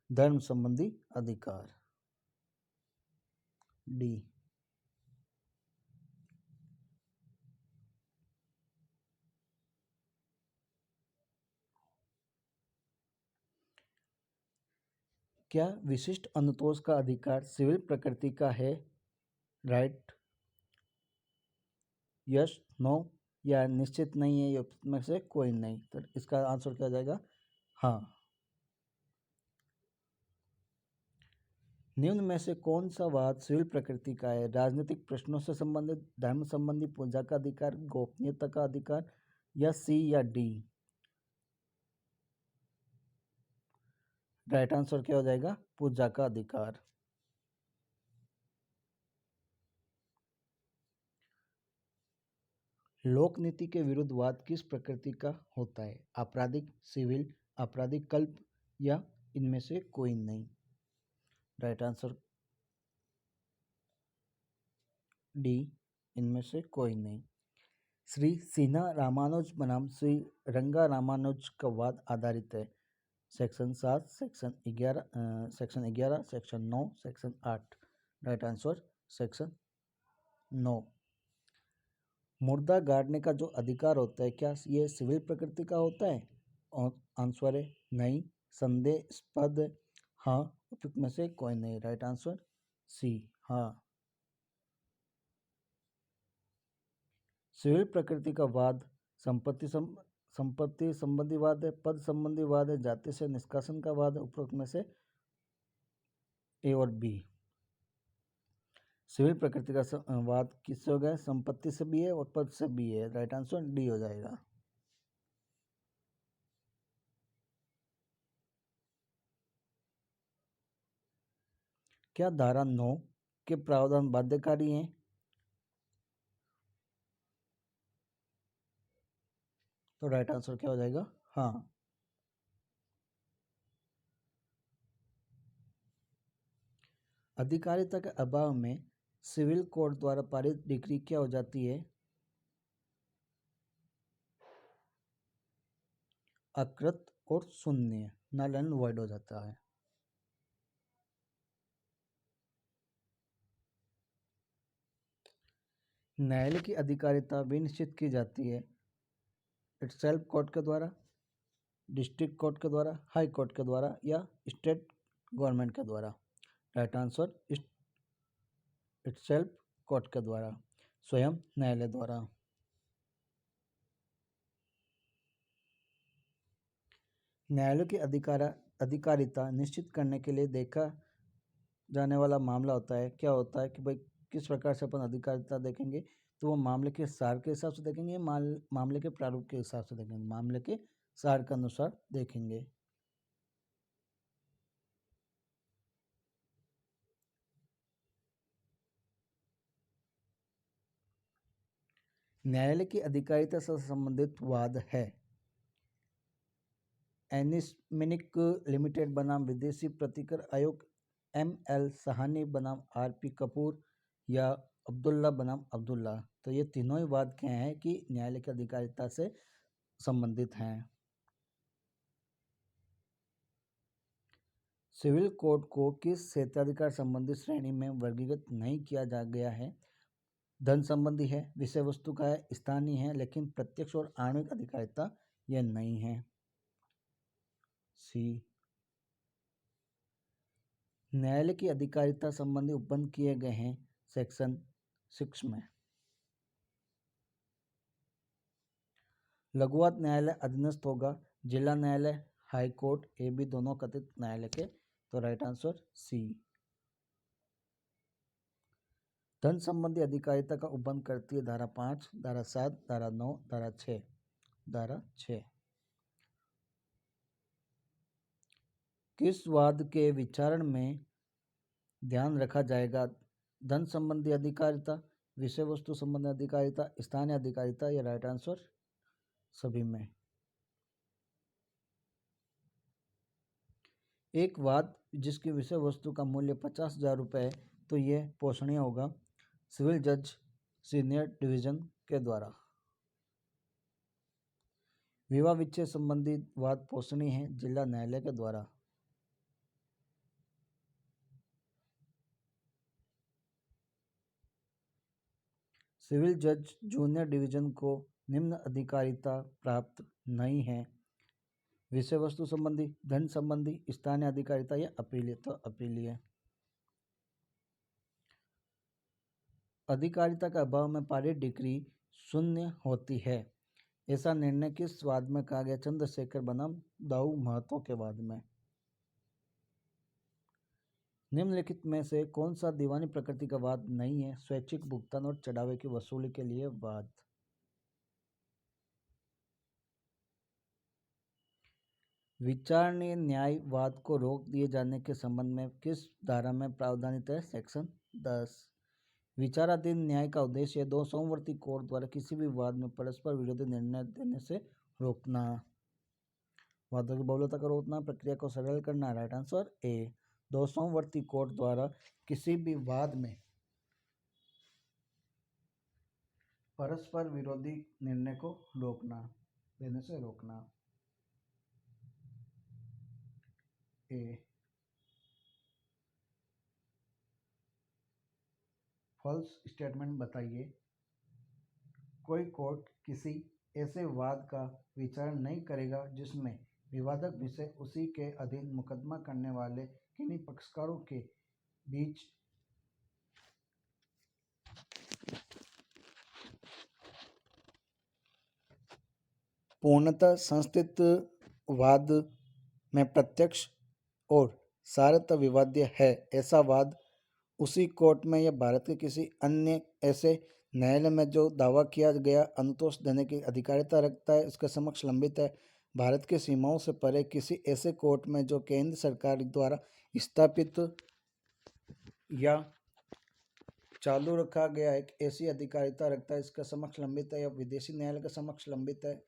धर्म संबंधी अधिकार, डी। क्या विशिष्ट अनुतोष का अधिकार सिविल प्रकृति का है? राइट, यस, नो या निश्चित नहीं है, या में से कोई नहीं। तो इसका आंसर क्या हो जाएगा? हाँ। निम्न में से कौन सा वाद सिविल प्रकृति का है? राजनीतिक प्रश्नों से संबंधित, धर्म संबंधी, पूजा का अधिकार, गोपनीयता का अधिकार या सी या डी। राइट आंसर क्या हो जाएगा? पूजा का अधिकार। लोक नीति के विरुद्ध वाद किस प्रकृति का होता है? आपराधिक, सिविल, आपराधिक कल्प या इनमें से कोई नहीं। राइट आंसर डी, इनमें से कोई नहीं। श्री सिन्हा रामानुज बनाम श्री रंगा रामानुज का वाद आधारित है section 7, section 11, section 9, section 8। Right answer section 9। मुर्दा गाड़ने का जो अधिकार होता है क्या ये सिविल प्रकृति का होता है? और आंसर है नहीं, संदेहास्पद, हाँ, उपयुक्त में से कोई नहीं। राइट आंसर सी, हाँ। सिविल प्रकृति का वाद संपत्ति संबंधी वाद है, पद संबंधी वाद है, जाति से निष्कासन का वाद है। उपरोक्त में से ए और बी। सिविल प्रकृति का वाद किससे हो गया? संपत्ति से भी है और पद से भी है। राइट आंसर डी हो जाएगा। क्या धारा 9 के प्रावधान बाध्यकारी हैं? तो राइट आंसर क्या हो जाएगा? हाँ। अधिकारिता के अभाव में सिविल कोर्ट द्वारा पारित डिक्री क्या हो जाती है? अकृत और शून्य, नल एंड वॉइड हो जाता है। न्यायालय की अधिकारिता भी निश्चित की जाती है इटसेल्फ कोर्ट के द्वारा, डिस्ट्रिक्ट कोर्ट के द्वारा, हाई कोर्ट के द्वारा या स्टेट गवर्नमेंट के द्वारा। राइट आंसर इटसेल्फ कोर्ट के द्वारा, स्वयं न्यायालय द्वारा। न्यायालय की अधिकारिता निश्चित करने के लिए देखा जाने वाला मामला होता है, क्या होता है कि भाई किस प्रकार से अपन अधिकारिता देखेंगे, तो वो मामले के सार के हिसाब से देखेंगे, मामले के प्रारूप के हिसाब से देखेंगे, मामले के सार के अनुसार देखेंगे। न्यायालय की अधिकारिता से संबंधित वाद है एनिस्मिनिक लिमिटेड बनाम विदेशी प्रतिकर आयोग, ML सहानी बनाम RP कपूर या अब्दुल्ला बनाम अब्दुल्ला। तो ये तीनों ही वाद क्या हैं कि न्यायालय की अधिकारिता से संबंधित हैं। सिविल कोड को किस क्षेत्राधिकार संबंधी श्रेणी में वर्गीकृत नहीं किया जा गया है? धन संबंधी है, विषय वस्तु का है, स्थानीय है, लेकिन प्रत्यक्ष और आणविक अधिकारिता यह नहीं है। सी। न्यायालय की अधिकारिता संबंधी उपबंध किए गए हैं सेक्शन 6 में। लघुवाद न्यायालय अधीनस्थ होगा जिला न्यायालय, हाई कोर्ट, ये भी दोनों कथित न्यायालय के। तो राइट आंसर सी। धन संबंधी अधिकारिता का उपबंध करती है धारा 5, धारा 7, धारा 9, धारा 6। धारा 6। किस वाद के विचारण में ध्यान रखा जाएगा? धन संबंधी अधिकारिता, विषय वस्तु संबंधी अधिकारिता, स्थानीय अधिकारिता या राइट आंसर सभी में। एक वाद जिसकी विषय वस्तु का मूल्य 50,000 रुपये है, तो यह पोषणीय होगा सिविल जज सीनियर डिवीजन के द्वारा। विवाह विच्छेद संबंधी वाद पोषणीय है जिला न्यायालय के द्वारा। सिविल जज जूनियर डिवीजन को निम्न अधिकारिता प्राप्त नहीं है, विषय वस्तु संबंधी, धन संबंधी, स्थानीय अधिकारिता या अपीलीय। तो अपीलीय। अधिकारिता के अभाव में पारित डिक्री शून्य होती है, ऐसा निर्णय किस वाद में कहा गया? चंद्रशेखर बनाम दाऊ महतो के वाद में। निम्नलिखित में से कौन सा दीवानी प्रकृति का वाद नहीं है? स्वैच्छिक भुगतान और चढ़ावे की वसूली के लिए वाद। विचारणीय न्याय वाद को रोक दिए जाने के संबंध में किस धारा में प्रावधानित है? सेक्शन 10। विचाराधीन न्याय का उद्देश्य दो समवर्ती कोर्ट द्वारा किसी भी वाद में परस्पर विरोधी निर्णय देने से रोकना, वादों की बहुलता को रोकना, प्रक्रिया को सरल करना। Right answer A. दो समवर्ती कोर्ट द्वारा किसी भी वाद में परस्पर विरोधी निर्णय को रोकना, देने से रोकना। ए। फॉल्स स्टेटमेंट बताइए। कोई कोर्ट किसी ऐसे वाद का विचारण नहीं करेगा जिसमें विवादक विषय उसी के अधीन मुकदमा करने वाले किन्हीं पक्षकारों के बीच पूर्णतः संस्थित वाद में प्रत्यक्ष और सारतः विवाद्य है। ऐसा वाद उसी कोर्ट में या भारत के किसी अन्य ऐसे न्यायालय में जो दावा किया गया अनुतोष देने की अधिकारिता रखता है, इसके समक्ष लंबित है। भारत की सीमाओं से परे किसी ऐसे कोर्ट में जो केंद्र सरकार द्वारा स्थापित या चालू रखा गया है, ऐसी अधिकारिता रखता है, इसका समक्ष लंबित है। या विदेशी न्यायालय के समक्ष लंबित है,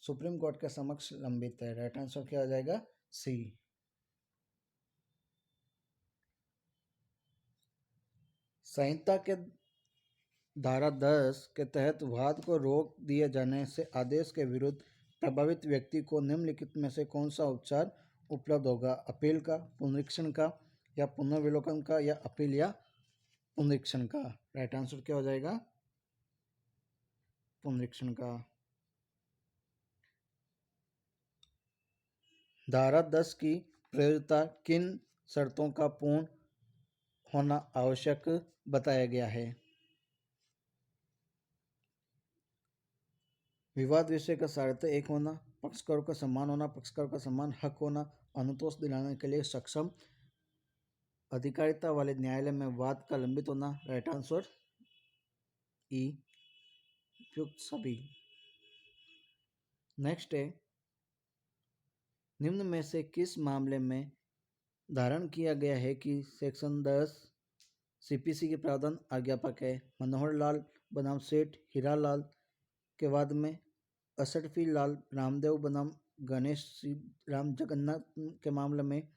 सुप्रीम कोर्ट के समक्ष लंबित है। राइट आंसर क्या आ जाएगा? सी। संहिता के धारा 10 के तहत वाद को रोक दिए जाने से आदेश के विरुद्ध प्रभावित व्यक्ति को निम्नलिखित में से कौन सा उपचार उपलब्ध होगा? अपील का, पुनरीक्षण का, या पुनर्विलोकन का, या अपील या पुनरीक्षण का? राइट आंसर क्या हो जाएगा? पुनरीक्षण का। धारा 10 की प्रयोज्यता किन शर्तों का पूर्ण होना आवश्यक बताया गया है? विवाद विषय का सार्थ एक होना, पक्षकारों का सम्मान होना, पक्षकारों का सम्मान हक होना, अनुतोष दिलाने के लिए सक्षम, अधिकारिता वाले न्यायालय में वाद का लंबित होना। राइट आंसर ई, उपयुक्त सभी। नेक्स्ट है, निम्न में से किस मामले में धारण किया गया है कि सेक्शन 10 सीपीसी के प्रावधान आज्ञापक है? मनोहर लाल बनाम सेठ हीरालाल के वाद में, असरफी लाल रामदेव बनाम गणेश राम जगन्नाथ के मामले में,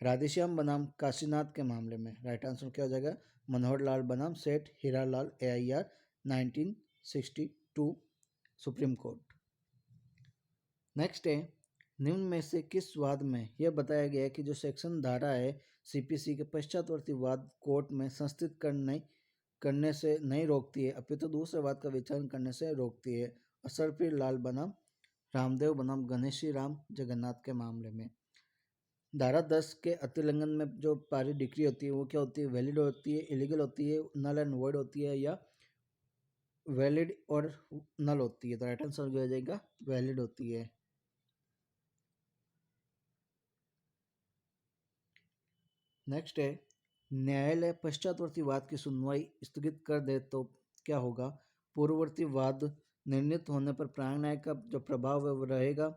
राधेश्याम बनाम काशीनाथ के मामले में? राइट आंसर क्या हो जाएगा? मनोहर लाल बनाम सेठ Hiralal, AIR 1962 supreme court. Next है, निम्न में से किस वाद में यह बताया गया है कि जो सेक्शन धारा है सीपीसी के पश्चातवर्ती वाद कोर्ट में संस्थित करने से नहीं रोकती है, अपितु दूसरे वाद का विचारण करने से रोकती है? असरफी लाल बनाम रामदेव बनाम गणेशी राम जगन्नाथ के मामले में। धारा 10 के अतिलंघन में जो पारित डिक्री होती है वो क्या होती है? वैलिड होती है, इलीगल होती है, नल एंड वॉइड होती है, या वैलिड और नल होती है? तो राइट आंसर हो जाएगा वैलिड होती है। नेक्स्ट है, न्यायालय पश्चातवर्ती वाद की सुनवाई स्थगित कर दे तो क्या होगा? पूर्ववर्ती वाद निर्णीत होने पर प्राण न्याय का जो प्रभाव है वो रहेगा।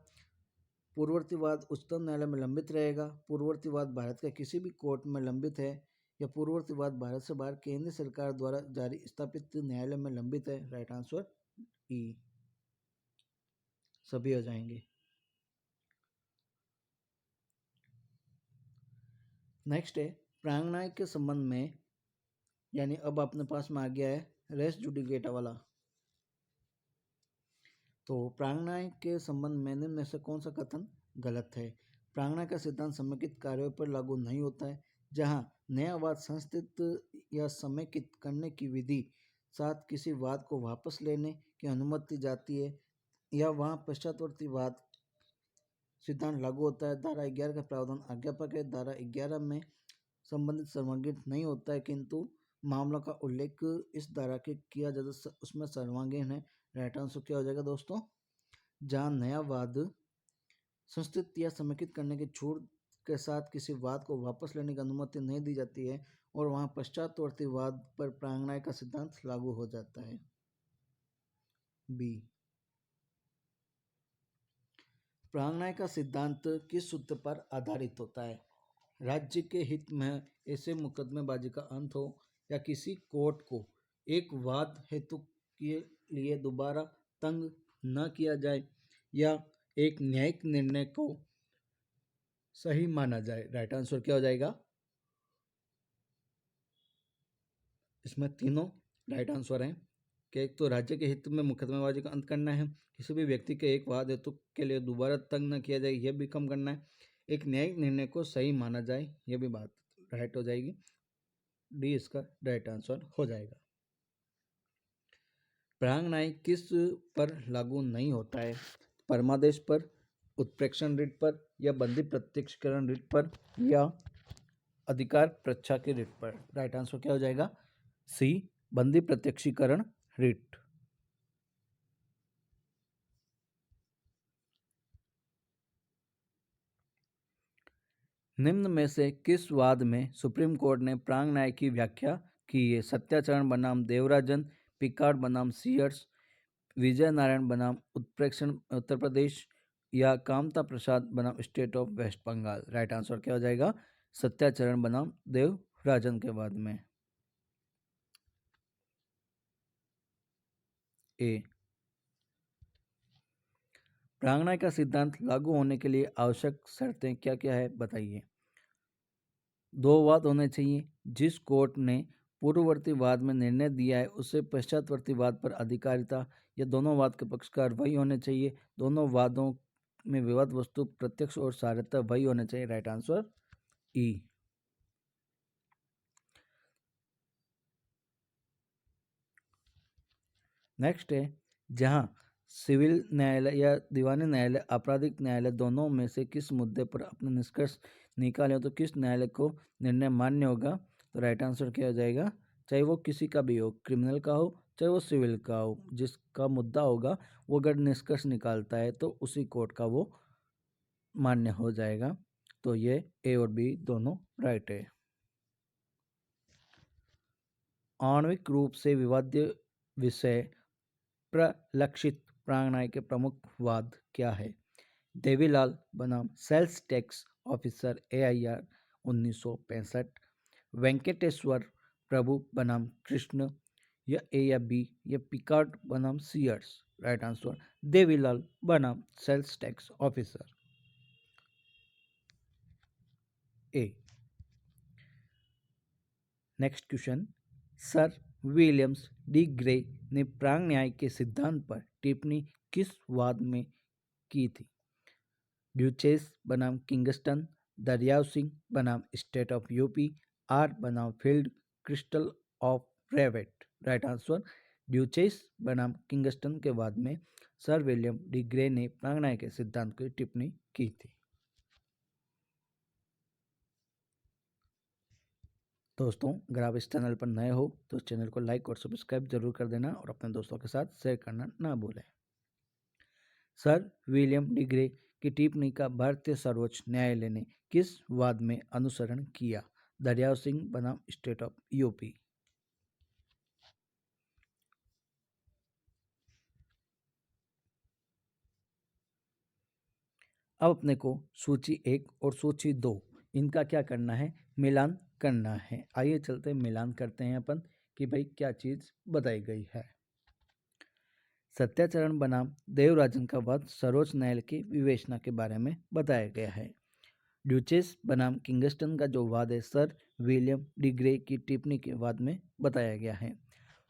पूर्ववर्ती वाद उच्चतम न्यायालय में लंबित रहेगा। पूर्ववर्ती वाद भारत के किसी भी कोर्ट में लंबित है, या पूर्ववर्ती वाद भारत से बाहर केंद्र सरकार द्वारा जारी स्थापित न्यायालय में लंबित है? राइट आंसर ई, सभी हो जाएंगे। नेक्स्ट है, प्रांग न्याय के संबंध में, यानी अब अपने पास में आ गया है रेस जुडिकेटा वाला। तो प्रांगणाय के संबंध में निम्न में से कौन सा कथन गलत है? प्रांगणाय का सिद्धांत समेकित कार्यों पर लागू नहीं होता है। जहां नया वाद संस्थित या समेकित करने की विधि साथ किसी वाद को वापस लेने की अनुमति जाती है, या वहां पश्चातवर्ती वाद सिद्धांत लागू होता है। धारा 11 का प्रावधान आज्ञापक है। धारा 11 में संबंधित सर्वांगीण नहीं होता है, किंतु मामला का उल्लेख इस धारा के किया जाता उसमें सर्वांगीण है। राइट आंसर क्या हो जाएगा दोस्तों? जहाँ नया वाद संस्थित या समेकित करने की छूट के साथ किसी वाद को वापस लेने की अनुमति नहीं दी जाती है, और वहाँ पश्चातवर्ती वाद पर प्रांगणाय का सिद्धांत लागू हो जाता है। बी, प्रांगणाय का सिद्धांत किस सूत्र पर आधारित होता है? राज्य के हित में ऐसे मुकदमेबाजी का अंत हो, या किसी कोर्ट को एक वाद हेतु के लिए दोबारा तंग न किया जाए, या एक न्यायिक निर्णय को सही माना जाए? राइट आंसर क्या हो जाएगा? इसमें तीनों राइट आंसर हैं कि एक तो राज्य के हित में मुकदमेबाजी का अंत करना है, किसी भी व्यक्ति के एक वाद हेतु के लिए दोबारा तंग न किया जाए यह भी कम करना है, एक न्यायिक निर्णय को सही माना जाए यह भी बात राइट हो जाएगी। डी इसका राइट आंसर हो जाएगा। प्रांगणाय किस पर लागू नहीं होता है? परमादेश पर, उत्प्रेक्षण रिट पर, या बंदी प्रत्यक्षीकरण रिट पर, या अधिकार प्रच्छा के रिट पर? राइट आंसर क्या हो जाएगा? सी, बंदी प्रत्यक्षीकरण रिट। निम्न में से किस वाद में सुप्रीम कोर्ट ने प्रांगणाय की व्याख्या की है? सत्याचरण बनाम देवराजन, पिकार्ड बनाम सीयर्स, विजय नारायण बनाम उत्प्रेक्षण उत्तर प्रदेश, या कामता प्रसाद बनाम state of West Bengal? Right answer क्या हो जाएगा? सत्याचरण बनाम देवराजन के बाद में। ए, प्रांगणाय का सिद्धांत लागू होने के लिए आवश्यक शर्तें क्या क्या है बताइए। दो वाद होने चाहिए। जिस कोर्ट ने पूर्ववर्ती वाद में निर्णय दिया है उससे पश्चातवर्ती वाद पर अधिकारिता या दोनों वाद के पक्षकार वही होने चाहिए। दोनों वादों में विवाद वस्तु प्रत्यक्ष और सार्वत्रिक वही होने चाहिए। राइट आंसर ई। नेक्स्ट है, जहां सिविल न्यायालय या दीवानी न्यायालय आपराधिक न्यायालय दोनों में से किस मुद्दे पर अपने निष्कर्ष निकाले तो किस न्यायालय को निर्णय मान्य होगा। तो राइट आंसर क्या हो जाएगा, चाहे वो किसी का भी हो, क्रिमिनल का हो चाहे वो सिविल का हो, जिसका मुद्दा होगा वो अगर निष्कर्ष निकालता है तो उसी कोर्ट का वो मान्य हो जाएगा। तो ये ए और बी दोनों राइट है। आणविक रूप से विवाद्य विषय प्रलक्षित प्रांगणाय के प्रमुख वाद क्या है। देवीलाल बनाम sales tax officer AIR 1965, Venkateshwara Prabhu बनाम कृष्ण, या ए या बी, या पिकार्ड बनाम सीयर्स। राइट आंसर देवीलाल बनाम sales tax officer, A. Next question, sir Williams de Grey ने प्रांग न्याय के सिद्धांत पर टिप्पणी किस वाद में की थी। ड्यूचेस बनाम किंगस्टन, दरियाव सिंह बनाम स्टेट ऑफ यूपी, आर बनाम field crystal of brevet. Right answer Duchess बनाम किंगस्टन के वाद में सर विलियम डी ग्रे ने प्रांग न्याय के सिद्धांत की टिप्पणी की थी। दोस्तों, अगर आप इस चैनल पर नए हो तो इस चैनल को लाइक और सब्सक्राइब जरूर कर देना और अपने दोस्तों के साथ शेयर करना ना भूलें। सर विलियम डी ग्रे की टिप्पणी का भारतीय सर्वोच्च न्यायालय ने किस वाद में अनुसरण किया। दरियाव सिंह बनाम स्टेट ऑफ यूपी। अब अपने को सूची 1 और सूची 2 इनका क्या करना है, मिलान करना है। आइए चलते हैं मिलान करते हैं अपन कि भाई क्या चीज बताई गई है। सत्याचरण बनाम देवराजन का वाद सर्वोच्च न्यायालय की विवेचना के बारे में बताया गया है। ड्यूचेस बनाम किंगस्टन का जो वाद है सर विलियम डी ग्रे की टिप्पणी के वाद में बताया गया है।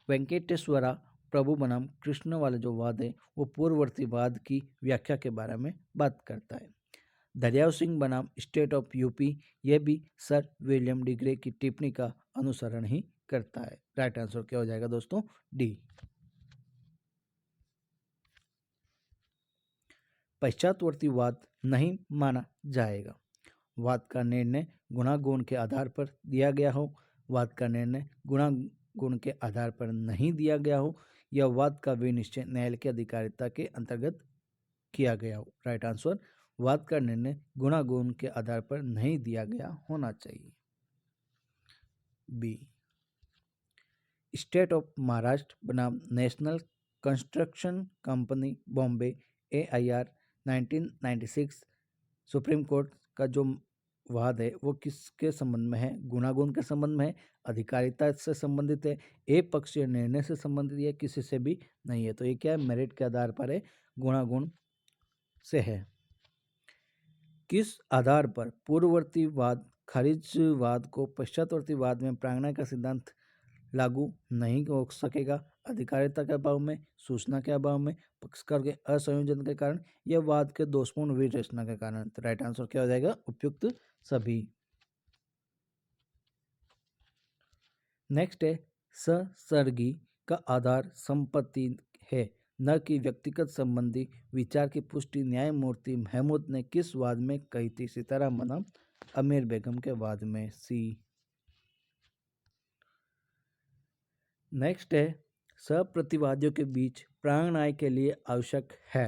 वेंकटेश्वरा प्रभु बनाम कृष्ण वाला जो वाद है वो पूर्ववर्ती वाद की व्याख्या के बारे में बात करता है। दरियाव सिंह बनाम स्टेट ऑफ यूपी यह भी सर विलियम डी ग्रे की टिप्पणी का अनुसरण ही करता है। राइट आंसर क्या हो जाएगा दोस्तों, डी। पश्चातवर्ती वाद नहीं माना जाएगा। वाद का निर्णय गुणागुण के आधार पर दिया गया हो, वाद का निर्णय गुणागुण के आधार पर नहीं दिया गया हो, या वाद का विनिश्चय न्यायालय की अधिकारिता के अंतर्गत किया गया हो। राइट आंसर वाद का निर्णय गुणागुण के आधार पर नहीं दिया गया होना चाहिए, बी। स्टेट ऑफ महाराष्ट्र बनाम national construction company Bombay AIR 1996 supreme court का जो वाद है वो किसके संबंध में है, गुणागुण के संबंध में है, अधिकारिता से संबंधित है, एक पक्षीय निर्णय से संबंधित है, किसी से भी नहीं है। तो ये क्या है, मेरिट के आधार पर है, गुणागुण से है। किस आधार पर पूर्ववर्ती वाद खारिज वाद को पश्चातवर्ती वाद में प्रांगणय का सिद्धांत लागू नहीं हो सकेगा। अधिकारिता के अभाव में, सूचना के अभाव में, पक्षकार के असंयोजन के कारण, या वाद के दोषपूर्ण विवेचना के कारण। तो राइट आंसर क्या हो जाएगा, उपयुक्त सभी। नेक्स्ट है, ससर्गी का आधार संपत्ति है न कि व्यक्तिगत संबंधी विचार की पुष्टि न्यायमूर्ति महमूद ने किस वाद में कही थी। सीताराम बनाम अमीर बेगम के वाद में, सी। नेक्स्ट है, सप्रतिवादियों के बीच प्रांग न्याय के लिए आवश्यक है।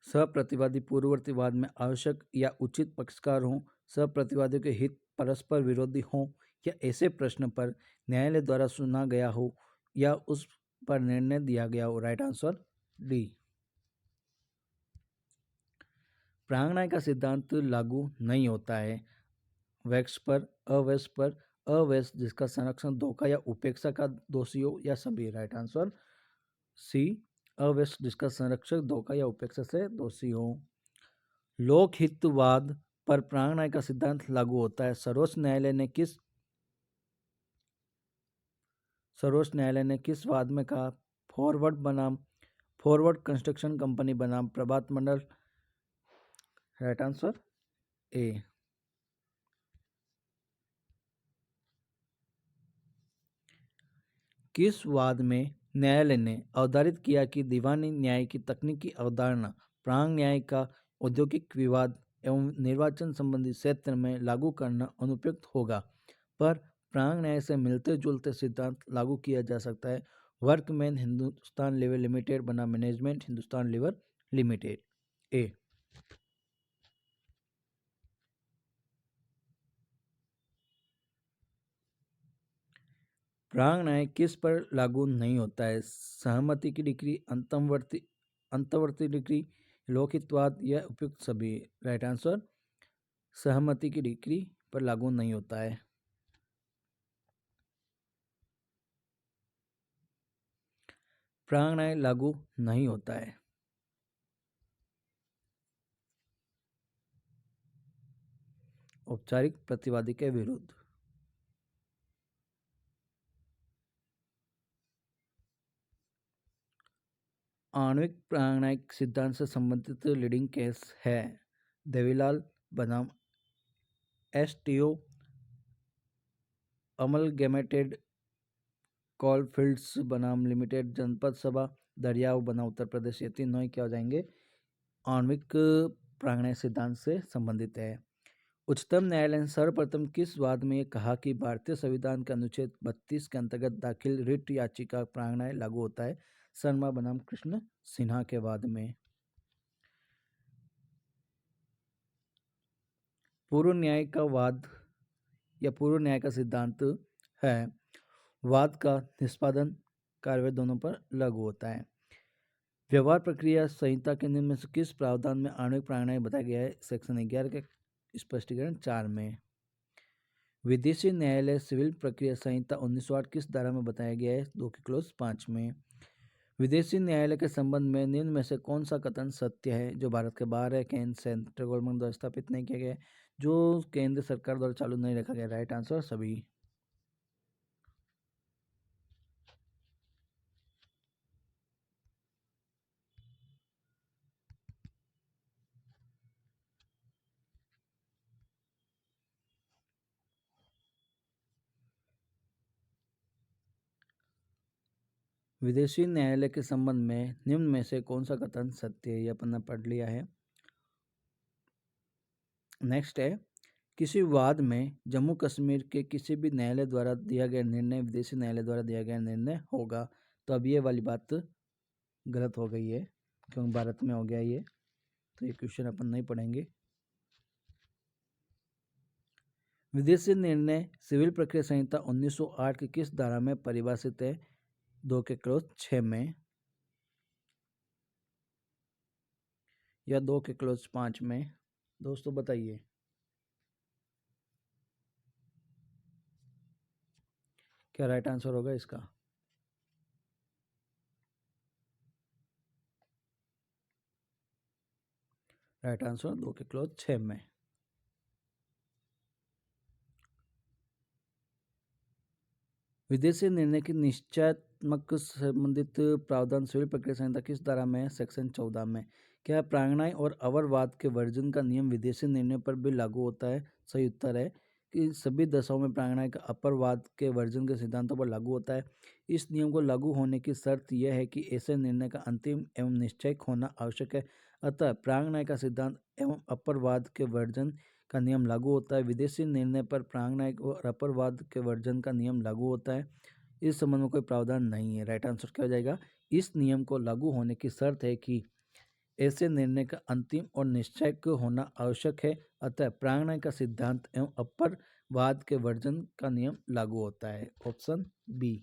सप्रतिवादी पूर्ववर्ती वाद में आवश्यक या उचित पक्षकार हों, सप्रतिवादियों के हित परस्पर विरोधी हों, या ऐसे प्रश्न पर न्यायालय द्वारा सुना गया हो या उस पर निर्णय दिया गया हो। Right answer D. प्रांग न्याय का सिद्धांत लागू नहीं होता है वैक्स पर, अवैक्स पर, अवैक्स जिसका संरक्षण धोखा या उपेक्षा का दोषी हो, या सभी। राइट आंसर सी, अवैक्स जिसका संरक्षक धोखा या उपेक्षा से दोषी हो। लोकहितवाद पर प्रांग न्याय का सिद्धांत लागू होता है। सर्वोच्च न्यायालय ने किस वाद में कहा फॉरवर्ड कंस्ट्रक्शन कंपनी बनाम प्रभात मंडल? Right answer A. किस वाद में न्यायालय ने अवधारित किया कि दीवानी न्याय की तकनीकी अवधारणा प्रांग न्याय का औद्योगिक विवाद एवं निर्वाचन संबंधी क्षेत्र में लागू करना अनुपयुक्त होगा, पर प्रांग न्याय से मिलते जुलते सिद्धांत लागू किया जा सकता है? वर्कमैन हिंदुस्तान लीवर लिमिटेड बना मैनेजमेंट हिंदुस्तान लीवर लिमिटेड। ए। प्रांग न्याय किस पर लागू नहीं होता है? सहमति की डिग्री, अंतर्वर्ती डिग्री, लोकहितवाद या उपयुक्त सभी? राइट आंसर सहमति की डिग्री पर लागू नहीं होता है। प्रांग न्याय लागू नहीं होता है। औपचारिक प्रतिवादी के विरुद्ध। आणविक प्रांग न्याय सिद्धांत से संबंधित लीडिंग केस है देवीलाल बनाम एसटीओ, अमलगमेटेड कोलफील्ड्स बनाम लिमिटेड, जनपद सभा दरियाव बनाम उत्तर प्रदेश। ये तीनों ही क्या हो जाएंगे? आणविक प्रांग न्याय सिद्धांत से संबंधित है। उच्चतम न्यायालय ने सर्वप्रथम किस वाद में यह कहा कि भारतीय संविधान के अनुच्छेद 32 के अंतर्गत दाखिल रिट याचिका प्रांग न्याय लागू होता है? शर्मा बनाम कृष्ण सिन्हा के वाद में। पूर्व न्याय का वाद या पूर्व न्याय का सिद्धांत है वाद का निष्पादन कार्य दोनों पर लागू होता है। व्यवहार प्रक्रिया संहिता के निम्न में से किस प्रावधान में आणविक प्रांग न्याय बताया गया है? सेक्शन 11 के स्पष्टीकरण 4 में। विदेशी न्यायालय सिविल प्रक्रिया संहिता 1908 किस धारा में बताया गया है? 2 के क्लोज 5 में। विदेशी न्यायालय के संबंध में निम्न में से कौन सा कथन सत्य है जो भारत के बाहर है? केंद्र सेंट्रल गवर्नमेंट द्वारा स्थापित नहीं किया गया, जो केंद्र सरकार द्वारा चालू नहीं रखा गया। राइट आंसर सभी। विदेशी न्यायालय के संबंध में निम्न में से कौन सा कथन सत्य है? यह अपन ने पढ़ लिया है। नेक्स्ट है, किसी वाद में जम्मू कश्मीर के किसी भी न्यायालय द्वारा दिया गया निर्णय विदेशी न्यायालय द्वारा दिया गया निर्णय होगा। तो अब ये वाली बात गलत हो गई है क्योंकि भारत में हो गया ये, तो ये क्वेश्चन अपन नहीं पढ़ेंगे। विदेशी निर्णय सिविल प्रक्रिया संहिता 1908 की किस धारा में परिभाषित है? 2 के क्लोज 6 में या 2 के क्लोज 5 में? दोस्तों बताइए। क्या राइट आंसर होगा इसका? राइट आंसर 2 के क्लोज 6 में। विदेशी निर्णय की निश्चयात्मक संबंधित प्रावधान सिविल प्रक्रिया संहिता किस धारा में है? सेक्शन 14 में। क्या प्रांग न्याय और अवरवाद के वर्जन का नियम विदेशी निर्णय पर भी लागू होता है? सही उत्तर है कि सभी दशाओं में प्रांग न्याय का अपरवाद के वर्जन के सिद्धांतों पर लागू होता है। इस नियम को लागू होने की शर्त यह है कि ऐसे निर्णय का अंतिम एवं निश्चयक होना आवश्यक है। अतः प्रांग न्याय का सिद्धांत एवं अपरवाद के वर्जन का नियम लागू होता है। विदेशी निर्णय पर प्रांग न्याय और अपरवाद के वर्जन का नियम लागू होता है। इस संबंध में कोई प्रावधान नहीं है। राइट आंसर क्या हो जाएगा? इस नियम को लागू होने की शर्त है कि ऐसे निर्णय का अंतिम और निश्चयक होना आवश्यक है। अतः प्रांग न्याय का सिद्धांत एवं अपरवाद के वर्जन का नियम लागू होता है। Option B.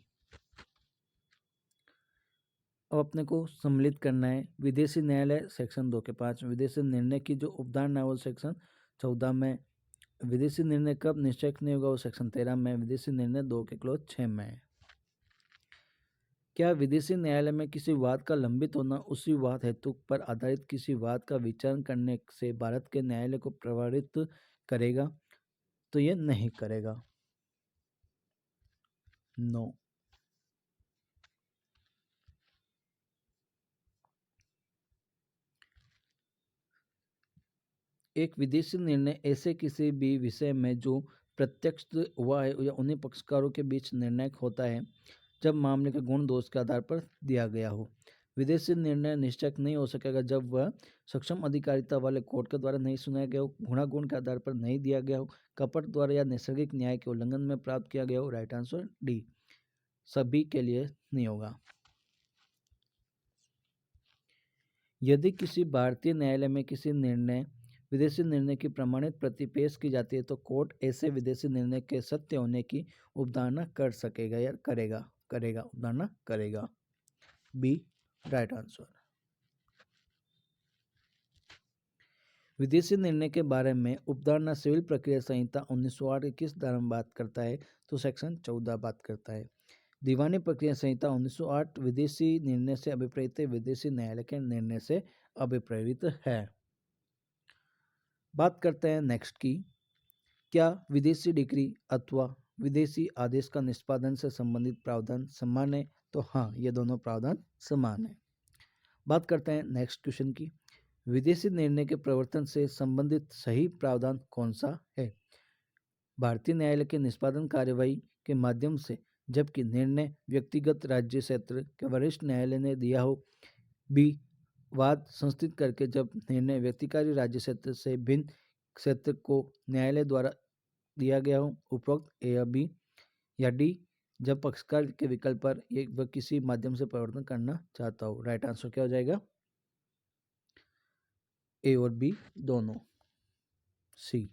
अब अपने को सम्मिलित करना है। विदेशी न्यायालय सेक्शन 2 के 5 में, विदेशी निर्णय की जो उपधारणा है वो सेक्शन 14 में, विदेशी निर्णय कब निश्चय नहीं होगा वो सेक्शन 13 में, विदेशी निर्णय 2 के क्लोज 6 में। क्या विदेशी न्यायालय में किसी वाद का लंबित होना उसी वाद हेतु पर आधारित किसी वाद का विचारण करने से भारत के न्यायालय को प्रभावित करेगा? तो ये नहीं करेगा। नो। एक विदेशी निर्णय ऐसे किसी भी विषय में जो प्रत्यक्ष हुआ है या उन्हीं पक्षकारों के बीच निर्णायक होता है जब मामले के गुण दोष के आधार पर दिया गया हो। विदेशी निर्णय निश्चय नहीं हो सकेगा जब वह सक्षम अधिकारिता वाले कोर्ट के द्वारा नहीं सुनाया गया हो, गुणागुण के आधार पर नहीं दिया गया हो, कपट द्वारा या नैसर्गिक न्याय के उल्लंघन में प्राप्त किया गया हो। राइट आंसर डी, सभी के लिए नहीं होगा। यदि किसी भारतीय न्यायालय में किसी विदेशी निर्णय की प्रमाणित प्रति पेश की जाती है तो कोर्ट ऐसे विदेशी निर्णय के सत्य होने की अवधारणा कर सकेगा या करेगा अवधारणा करेगा। B right answer. विदेशी निर्णय के बारे में उपधारणा सिविल प्रक्रिया संहिता 1908 की किस धारा में बात करता है? तो सेक्शन 14 बात करता है। दीवानी प्रक्रिया संहिता 1908 विदेशी निर्णय से अभिप्रेत विदेशी न्यायालय के निर्णय से अभिप्रेरित है। बात करते हैं नेक्स्ट की, क्या विदेशी डिक्री अथवा विदेशी आदेश का निष्पादन से संबंधित प्रावधान समान है? तो हाँ, ये दोनों प्रावधान समान है। बात करते हैं नेक्स्ट क्वेश्चन की, विदेशी निर्णय के प्रवर्तन से संबंधित सही प्रावधान कौन सा है? भारतीय न्यायालय के निष्पादन कार्यवाही के माध्यम से, जबकि निर्णय व्यक्तिगत राज्य क्षेत्र के वरिष्ठ न्यायालय ने दिया हो। बी वाद संस्थित करके, जब निर्णय व्यक्तिकारी राज्य क्षेत्र से भिन्न क्षेत्र को न्यायालय द्वारा दिया गया हो। उपरोक्त ए या बी। या डी जब पक्षकार के विकल्प पर वह किसी माध्यम से परिवर्तन करना चाहता हो। राइट आंसर क्या हो जाएगा? ए और बी दोनों। सी।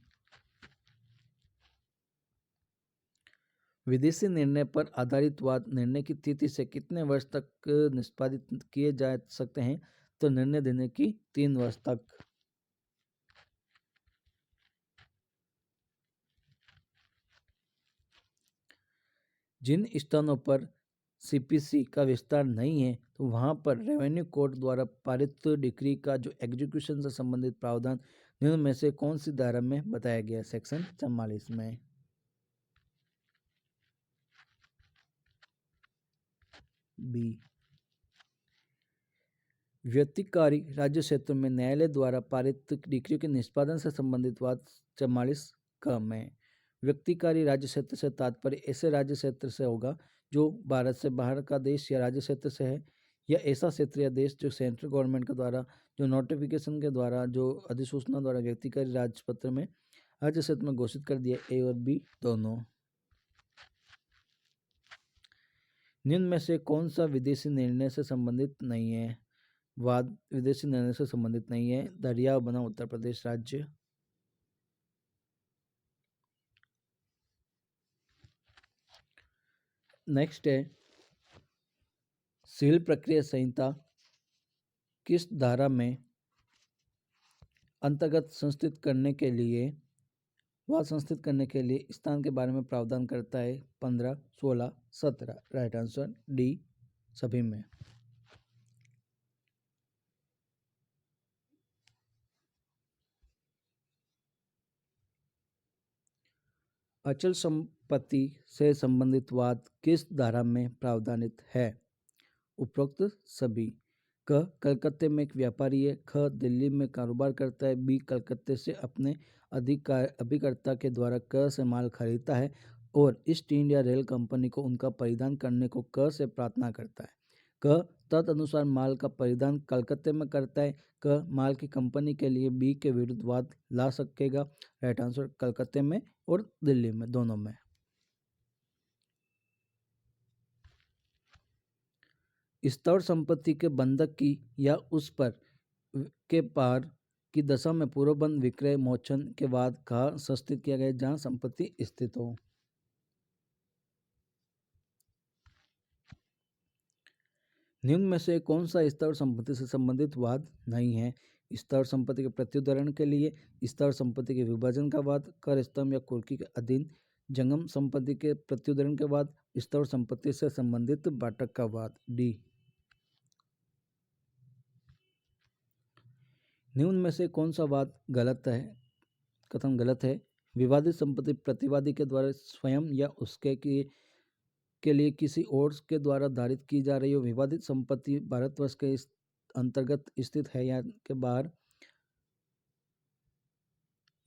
विदेशी निर्णय पर आधारित वाद निर्णय की तिथि से कितने वर्ष तक निष्पादित किए जा सकते हैं? तो निर्णय देने की 3 वर्ष तक। जिन स्थानों पर सीपीसी का विस्तार नहीं है तो वहां पर रेवेन्यू कोर्ट द्वारा पारित डिक्री का जो एग्जीक्यूशन से संबंधित प्रावधान निम्न में से कौन सी धारा में बताया गया? सेक्शन 44 में। बी व्यक्तिकारी राज्य क्षेत्र में न्यायालय द्वारा पारित डिक्री के निष्पादन से संबंधित वाद 44 क में। व्यक्तिकारी राज्य क्षेत्र से तात्पर्य ऐसे राज्य क्षेत्र से होगा जो भारत से बाहर का देश या राज्य क्षेत्र से है, या ऐसा क्षेत्र या देश जो सेंट्रल गवर्नमेंट के द्वारा जो नोटिफिकेशन के द्वारा जो अधिसूचना द्वारा व्यक्तिकारी राजपत्र में राज्य क्षेत्र में घोषित कर दिया। ए और बी दोनों। निम्न में से कौन सा विदेशी निर्णय से संबंधित नहीं है? वाद विदेशी निर्णय से संबंधित नहीं है। दरियाव बनाम उत्तर प्रदेश राज्य। नेक्स्ट है, सिविल प्रक्रिया संहिता किस धारा में अंतर्गत संस्थित करने के लिए वाद संस्थित करने के लिए स्थान के बारे में प्रावधान करता है? 15, 16, 17। राइट आंसर डी सभी में। अचल संपत्ति से संबंधित वाद किस धारा में प्रावधानित है? उपरोक्त सभी। क कलकत्ते में एक व्यापारी है। ख दिल्ली में कारोबार करता है। बी कलकत्ते से अपने अभिकर्ता के द्वारा क से माल खरीदता है और ईस्ट इंडिया रेल कंपनी को उनका परिधान करने को क से प्रार्थना करता है। क तदनुसार माल का परिधान कलकत्ते में करता है। क माल की कंपनी के लिए बी के विरुद्ध वाद ला सकेगा। राइट आंसर कलकत्ते में और दिल्ली में दोनों में। स्थावर संपत्ति के बंधक की या उस पर के पार की दशा में पूर्वबंध विक्रय मोचन के बाद कहाँ संस्थित किया गया? जहाँ संपत्ति स्थित हो। निम्न में से कौन सा स्थावर संपत्ति से संबंधित वाद नहीं है? स्थावर संपत्ति के प्रत्युदाहरण के लिए स्थावर संपत्ति के विभाजन का वाद, कर स्तंभ या कुर्की के अधीन जंगम संपत्ति के प्रत्युदरण के बाद स्थावर संपत्ति से संबंधित बाटक का वाद। डी। निम्न में से कौन सा वाद गलत है? कथन गलत है। विवादित संपत्ति प्रतिवादी के द्वारा स्वयं या उसके के लिए किसी और के द्वारा धारित की जा रही हो। विवादित संपत्ति भारतवर्ष के अंतर्गत स्थित है या के बाहर।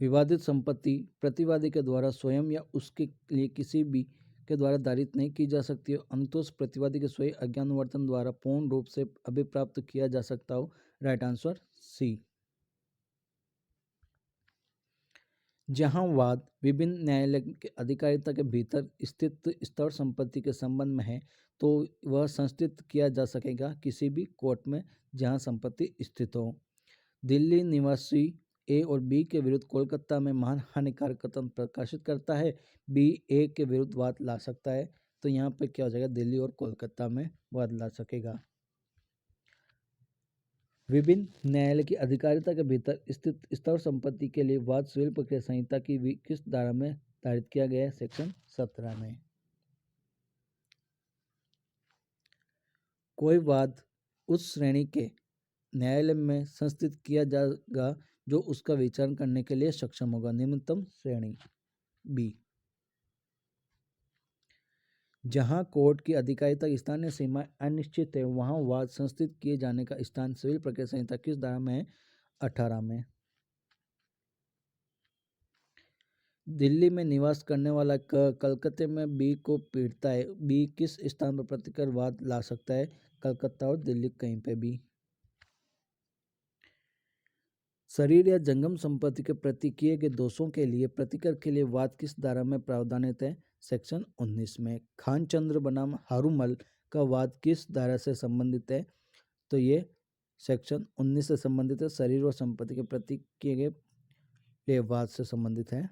विवादित संपत्ति प्रतिवादी के द्वारा स्वयं या उसके लिए किसी भी के द्वारा धारित नहीं की जा सकती हो। अनुतोष प्रतिवादी के स्वयं अज्ञानवर्तन द्वारा पूर्ण रूप से अभिप्राप्त किया जा सकता हो। Right answer C. जहां वाद विभिन्न न्यायालय के अधिकारिता के भीतर स्थित स्थावर संपत्ति के संबंध में है तो वह संस्थित किया जा सकेगा किसी भी कोर्ट में जहां संपत्ति स्थित हो। दिल्ली निवासी ए और बी के विरुद्ध कोलकाता में मानहानिकारक कथन प्रकाशित करता है। बी ए के विरुद्ध वाद ला सकता है, तो यहाँ पे क्या हो जाएगा, दिल्ली और कोलकाता में वाद ला सकेगा। विभिन्न न्यायालय की अधिकारिता के भीतर स्थित स्थावर संपत्ति के लिए वाद सिविल प्रक्रिया संहिता की किस धारा में धारित किया गया है? सेक्शन 17 में। कोई वाद उस श्रेणी के न्यायालय में संस्थित किया जाएगा जो उसका विचारण करने के लिए सक्षम होगा। निम्नतम श्रेणी। बी। जहां कोर्ट की अधिकारिता की स्थानीय सीमा अनिश्चित है वहां वाद संस्थित किए जाने का स्थान सिविल प्रक्रिया संहिता किस धारा में है? 18 में। दिल्ली में निवास करने वाला कलकत्ते में बी को पीटता है। बी किस स्थान पर प्रतिकर वाद ला सकता है? कलकत्ता और दिल्ली कहीं पे भी। शरीर या जंगम संपत्ति के प्रति किए गए दोषों के लिए प्रतिकर के लिए वाद किस धारा में प्रावधानित है? सेक्शन 19 में। खानचंद्र बनाम हारूमल का वाद किस धारा से संबंधित है? तो ये सेक्शन 19 से संबंधित है। शरीर और संपत्ति के प्रति किए गए वाद से संबंधित है।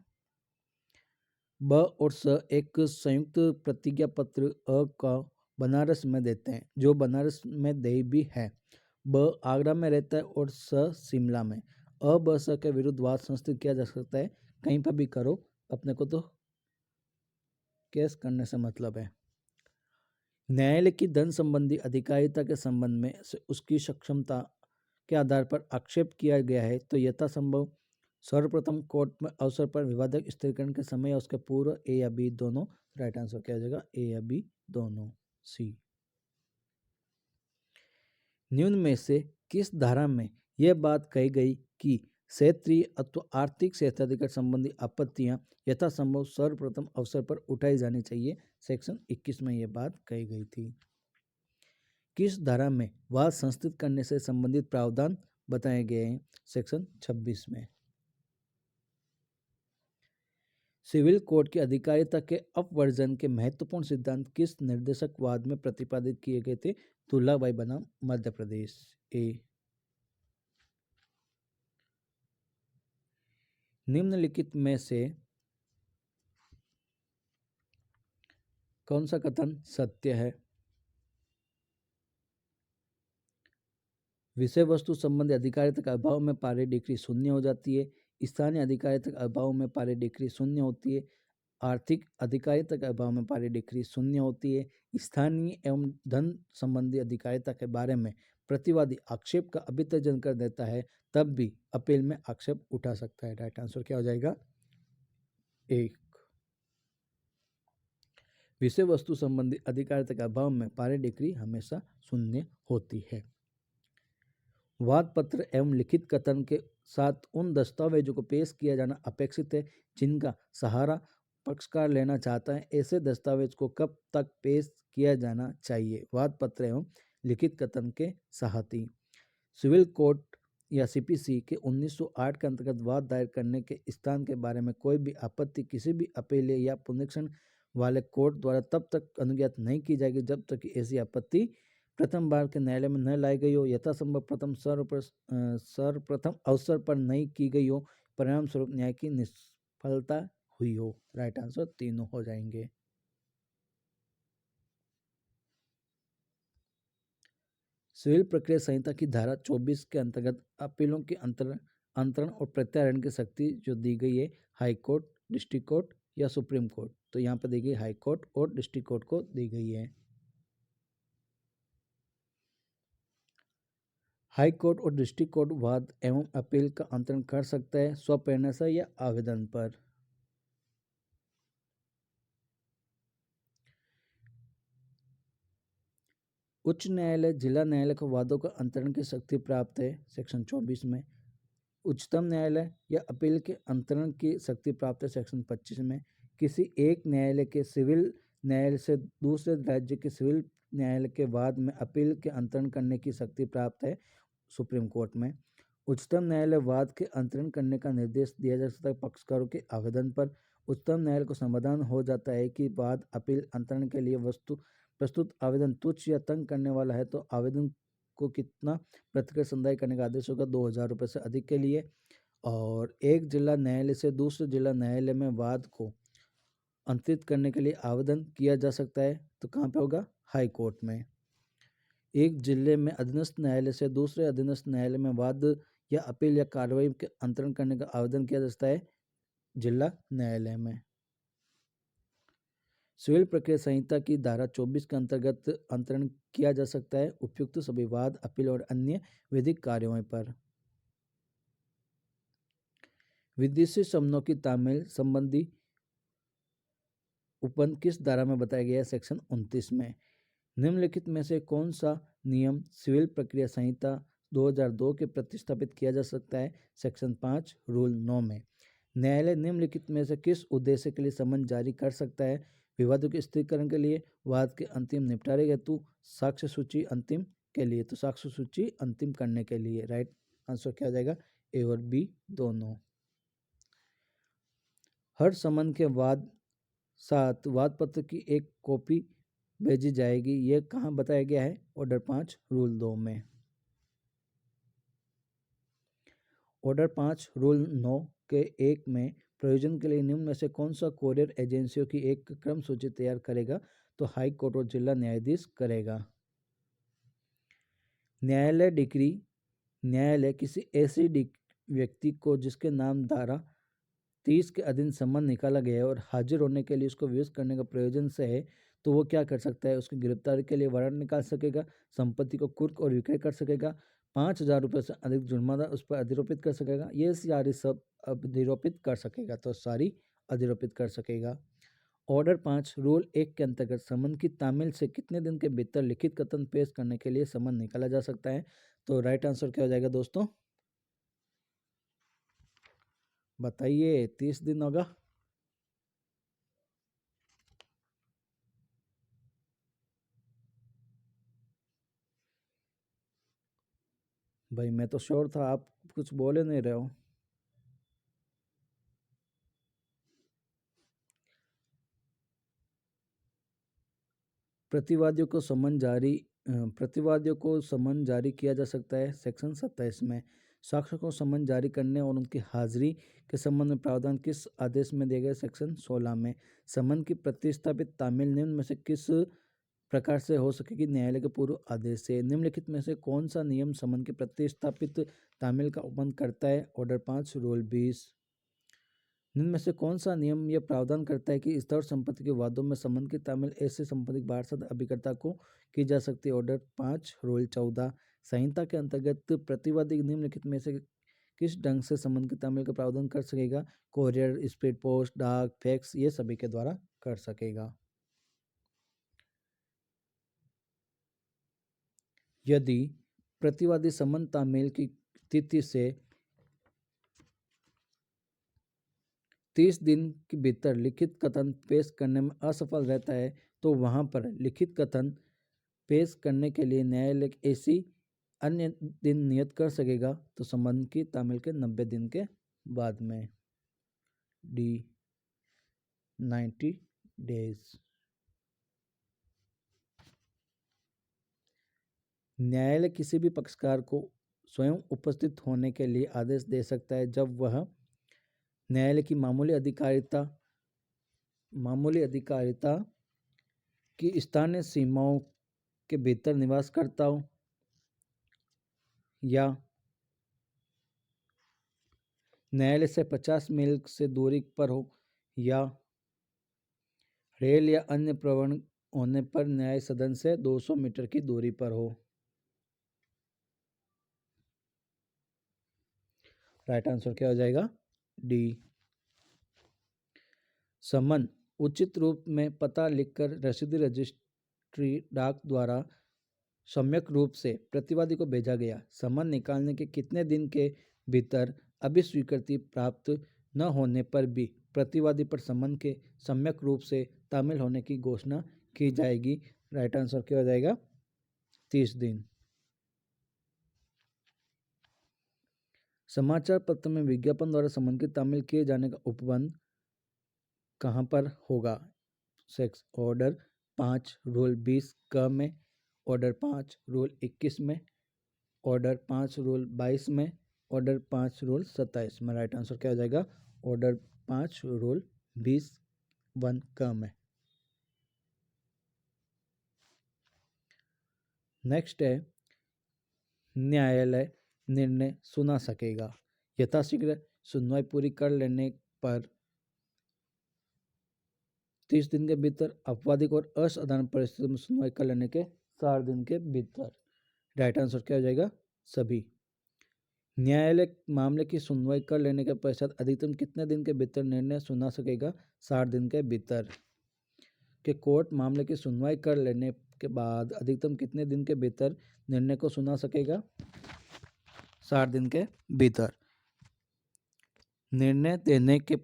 ब और स एक संयुक्त प्रतिज्ञा पत्र अ का बनारस में देते हैं, जो बनारस में दे भी है। ब आगरा में रहता है और स शिमला में। अ ब स के विरुद्ध वाद संस्थित किया जा सकता है, कहीं पर भी करो, अपने को तो केस करने से मतलब है। न्यायालय की धन संबंधी अधिकारिता के संबंध में उसकी सक्षमता के आधार पर आक्षेप किया गया है तो यथासंभव सर्वप्रथम कोर्ट में अवसर पर विवादक स्थिरीकरण के समय या उसके पूर्व ए या बी दोनों। राइट आंसर क्या हो जाएगा? ए या बी दोनों। सी। निम्न में से किस धारा में यह बात कही गई कि क्षेत्रीय अथवा आर्थिक क्षेत्राधिकार संबंधी आपत्तियां यथासंभव सर्वप्रथम अवसर पर उठाई जानी चाहिए? सेक्शन 21 में यह बात कही गई थी। किस धारा में वाद संस्थित करने से संबंधित प्रावधान बताए गए हैं? सेक्शन 26 में। सिविल कोर्ट की अधिकारिता के अपवर्जन के महत्वपूर्ण सिद्धांत किस निर्देशक वाद में प्रतिपादित किए गए थे? दुल्लाबाई बनाम मध्य प्रदेश। ए। निम्नलिखित में से कौन सा कथन सत्य है? विषय वस्तु संबंधी अधिकारिता के अभाव में पारे डिग्री शून्य हो जाती है। स्थानीय अधिकारिता के अभाव में पारे डिग्री शून्य होती है। आर्थिक अधिकारिता के अभाव में पारे डिग्री शून्य होती है। स्थानीय एवं धन संबंधी अधिकारिता के बारे में प्रतिवादी आक्षेप का अभित्यजन कर देता है तब भी अपील में आक्षेप उठा सकता है। राइट आंसर क्या हो जाएगा? एक। विषय वस्तु संबंधी अधिकारिता के अभाव में पारे डिग्री हमेशा शून्य होती है। वाद पत्र एवं लिखित कथन के साथ उन दस्तावेजों को पेश किया जाना अपेक्षित है जिनका सहारा पक्षकार लेना चाहता है। ऐसे दस्तावेज को कब तक पेश किया जाना चाहिए? वाद पत्र एवं लिखित कथन के साथ ही सिविल कोर्ट या सीपीसी के 1908 के अंतर्गत वाद दायर करने के स्थान के बारे में कोई भी आपत्ति किसी भी अपील या पुनरीक्षण वाले कोर्ट द्वारा तब तक अनुज्ञात नहीं की जाएगी जब तक कि ऐसी आपत्ति प्रथम बार के न्यायालय में न लाई गई हो, यथासंभव सर्वप्रथम अवसर पर नहीं की गई हो, परिणाम स्वरूप न्याय की निष्फलता हुई हो। राइट आंसर तीनों हो जाएंगे। सिविल प्रक्रिया संहिता की धारा 24 के अंतर्गत अपीलों के अंतरण और प्रत्याहरण की शक्ति जो दी गई है हाई कोर्ट, डिस्ट्रिक्ट कोर्ट या सुप्रीम कोर्ट? तो यहाँ पर दी गई हाई कोर्ट और डिस्ट्रिक्ट कोर्ट को दी गई है। हाई कोर्ट और डिस्ट्रिक्ट कोर्ट वाद एवं अपील का अंतरण कर सकता है स्वप्रेरणा से या आवेदन पर। उच्च न्यायालय जिला न्यायालय को वादों का अंतरण की शक्ति प्राप्त है सेक्शन 24 में। उच्चतम न्यायालय या अपील के अंतरण की शक्ति प्राप्त है सेक्शन 25 में। किसी एक न्यायालय के सिविल न्यायालय से दूसरे राज्य के सिविल न्यायालय के वाद में अपील के अंतरण करने की शक्ति प्राप्त है सुप्रीम कोर्ट में। उच्चतम न्यायालय वाद के अंतरण करने का निर्देश दिया जा सकता है पक्षकारों के आवेदन पर। उच्चतम न्यायालय को समाधान हो जाता है कि वाद अपील अंतरण के लिए प्रस्तुत आवेदन तुच्छ या तंग करने वाला है तो आवेदन को कितना प्रतिक्रिया संदाय करने का आदेश होगा 2,000 रुपये से अधिक के लिए। और एक जिला न्यायालय से दूसरे जिला न्यायालय में वाद को अंतरित करने के लिए आवेदन किया जा सकता है तो कहाँ पे होगा? हाई कोर्ट में। एक जिले में अधीनस्थ न्यायालय से दूसरे अधीनस्थ न्यायालय में वाद या अपील या कार्रवाई के अंतरण करने का आवेदन किया जा सकता है जिला न्यायालय में। सिविल प्रक्रिया संहिता की धारा 24 के अंतर्गत अंतरण किया जा सकता है उपयुक्त सभी वाद अपील और अन्य विधिक कार्यों पर। विदेशी समनों की तामील संबंधी उपबंध किस धारा में बताया गया है? सेक्शन 29 में। निम्नलिखित में से कौन सा नियम सिविल प्रक्रिया संहिता 2002 के प्रतिस्थापित किया जा सकता है? सेक्शन 5 रूल 9 में। न्यायालय निम्नलिखित में से किस उद्देश्य के लिए समन जारी कर सकता है? विवादों के स्थिरीकरण के लिए, वाद के अंतिम निपटारे हेतु, साक्ष्य सूची अंतिम के लिए। तो साक्ष्य सूची अंतिम करने के लिए। राइट आंसर क्या हो जाएगा? ए और बी दोनों। हर समन के साथ वाद पत्र की एक कॉपी भेजी जाएगी। यह कहाँ बताया गया है? ऑर्डर 5 रूल 2 में। ऑर्डर 5 रूल 9 के 1 में प्रयोजन के लिए निम्न में से कौन सा कोरियर एजेंसियों की एक क्रम सूची तैयार करेगा? तो हाई कोर्ट और जिला न्यायाधीश करेगा। न्यायालय डिक्री न्यायालय किसी ऐसे व्यक्ति को जिसके नाम धारा 30 के अधीन सम्मन निकाला गया है और हाजिर होने के लिए उसको विवश करने का प्रयोजन से है तो वो क्या कर सकता है? उसकी गिरफ्तारी के लिए वारंट निकाल सकेगा, संपत्ति को कुर्क और विक्रय कर सकेगा, 5,000 रुपये से अधिक जुर्माना उस पर अधिरोपित कर सकेगा। ये सारी सब अधिरोपित कर सकेगा तो सारी अधिरोपित कर सकेगा। ऑर्डर 5 रूल 1 के अंतर्गत समन की तामील से कितने दिन के भीतर लिखित कथन पेश करने के लिए समन निकाला जा सकता है? तो राइट आंसर क्या हो जाएगा दोस्तों? बताइए। 30 दिन होगा। भाई मैं तो श्योर था, आप कुछ बोले नहीं रहे हो। प्रतिवादियों को समन जारी किया जा सकता है सेक्शन 27 में। साक्ष्य को समन जारी करने और उनकी हाजिरी के संबंध में प्रावधान किस आदेश में दिए गए? सेक्शन 16 में। समन की प्रतिस्थापित तामील निम्न में से किस प्रकार से हो सकेगी? न्यायालय के पूर्व आदेश से। निम्नलिखित में से कौन सा नियम समन की प्रतिस्थापित तामील का उपबंध करता है? Order 5 rule 20। निम्न में से कौन सा नियम यह प्रावधान करता है कि स्तर संपत्ति के वादों में समन की तामील ऐसे संपत्ति वारसात अभिकर्ता को की जा सकती है? Order 5 rule 14। संहिता के अंतर्गत प्रतिवादी निम्नलिखित में से किस ढंग से समन की तामील का प्रावधान कर सकेगा? कोरियर, स्पीड पोस्ट, डाक, फैक्स, ये सभी के द्वारा कर सकेगा। यदि प्रतिवादी समन तामील की तिथि से 30 दिन के भीतर लिखित कथन पेश करने में असफल रहता है तो वहां पर लिखित कथन पेश करने के लिए न्यायालय ऐसी अन्य दिन नियत कर सकेगा तो संबंध की तामील के 90 दिन के बाद में। D 90 days. न्यायालय किसी भी पक्षकार को स्वयं उपस्थित होने के लिए आदेश दे सकता है जब वह न्यायालय की मामूली अधिकारिता की स्थानीय सीमाओं के भीतर निवास करता हो या न्यायालय से 50 मील से दूरी पर हो या रेल या अन्य परिवहन होने पर न्याय सदन से 200 मीटर की दूरी पर हो। राइट आंसर क्या हो जाएगा? डी। समन उचित रूप में पता लिखकर रसीदी रजिस्ट्री डाक द्वारा सम्यक रूप से प्रतिवादी को भेजा गया। समन निकालने के कितने दिन के भीतर अभिस्वीकृति प्राप्त न होने पर भी प्रतिवादी पर समन के सम्यक रूप से तामील होने की घोषणा की जाएगी? राइट आंसर क्या हो जाएगा? 30 दिन। समाचार पत्र में विज्ञापन द्वारा समन की तामील किए जाने का उपबंध कहाँ पर होगा? सेक्स ऑर्डर 5 रूल 20 क में, ऑर्डर 5 रूल 21 में, ऑर्डर 5 रूल 22 में, ऑर्डर 5 रूल 27 में। राइट आंसर क्या हो जाएगा? ऑर्डर 5 रूल 20(1) क में। नेक्स्ट है न्यायालय निर्णय सुना सकेगा। यथाशीघ्र सुनवाई पूरी कर लेने पर 30 दिन के भीतर, अपवादिक और असाधारण परिस्थितियों में सुनवाई कर लेने के 60 दिन के भीतर। राइट आंसर क्या हो जाएगा? सभी। न्यायालय मामले की सुनवाई कर लेने के पश्चात अधिकतम कितने दिन के भीतर निर्णय सुना सकेगा? 60 दिन के भीतर। कि कोर्ट मामले की सुनवाई कर लेने के बाद अधिकतम कितने दिन के भीतर निर्णय को सुना सकेगा? 60 दिन के भीतर। निर्णय देने के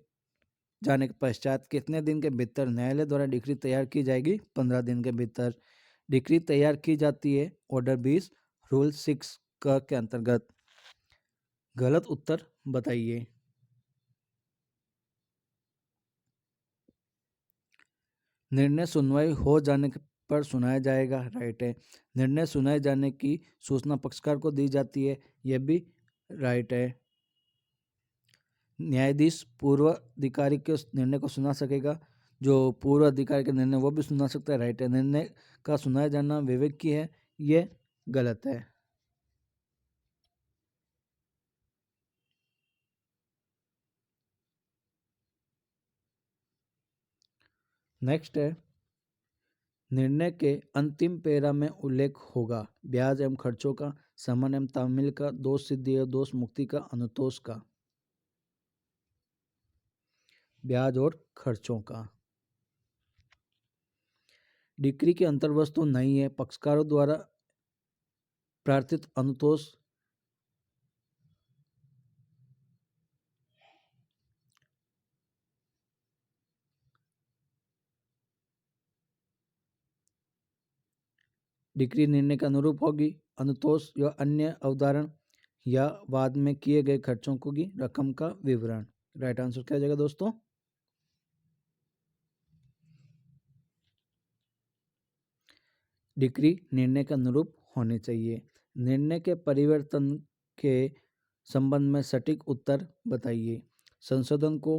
जाने के पश्चात कितने दिन के भीतर न्यायालय द्वारा डिक्री तैयार की जाएगी? 15 दिन के भीतर। डिक्री तैयार की जाती है ऑर्डर 20 रूल 6 के अंतर्गत। गलत उत्तर बताइए। निर्णय सुनवाई हो जाने पर सुनाया जाएगा। राइट है। निर्णय सुनाए जाने की सूचना पक्षकार को दी जाती है। यह भी राइट है। न्यायाधीश पूर्व अधिकारी के निर्णय को सुना सकेगा। जो पूर्व अधिकारी के निर्णय वो भी सुना सकता है। राइट है। निर्णय का सुनाया जाना विवेक की है, ये गलत है। नेक्स्ट है निर्णय के अंतिम पैरा में उल्लेख होगा ब्याज एवं खर्चों का, समन एवं तामील का, दोष सिद्धि और दोष मुक्ति का, अनुतोष का। ब्याज और खर्चों का। डिक्री की अंतर्वस्तु नहीं है। पक्षकारों द्वारा प्रार्थित अनुतोष डिक्री निर्णय के अनुरूप होगी। अनुतोष या अन्य अवधारण या बाद में किए गए खर्चों की रकम का विवरण। राइट आंसर क्या हो जाएगा दोस्तों? डिक्री निर्णय के अनुरूप होनी चाहिए। निर्णय के परिवर्तन के संबंध में सटीक उत्तर बताइए। संशोधन को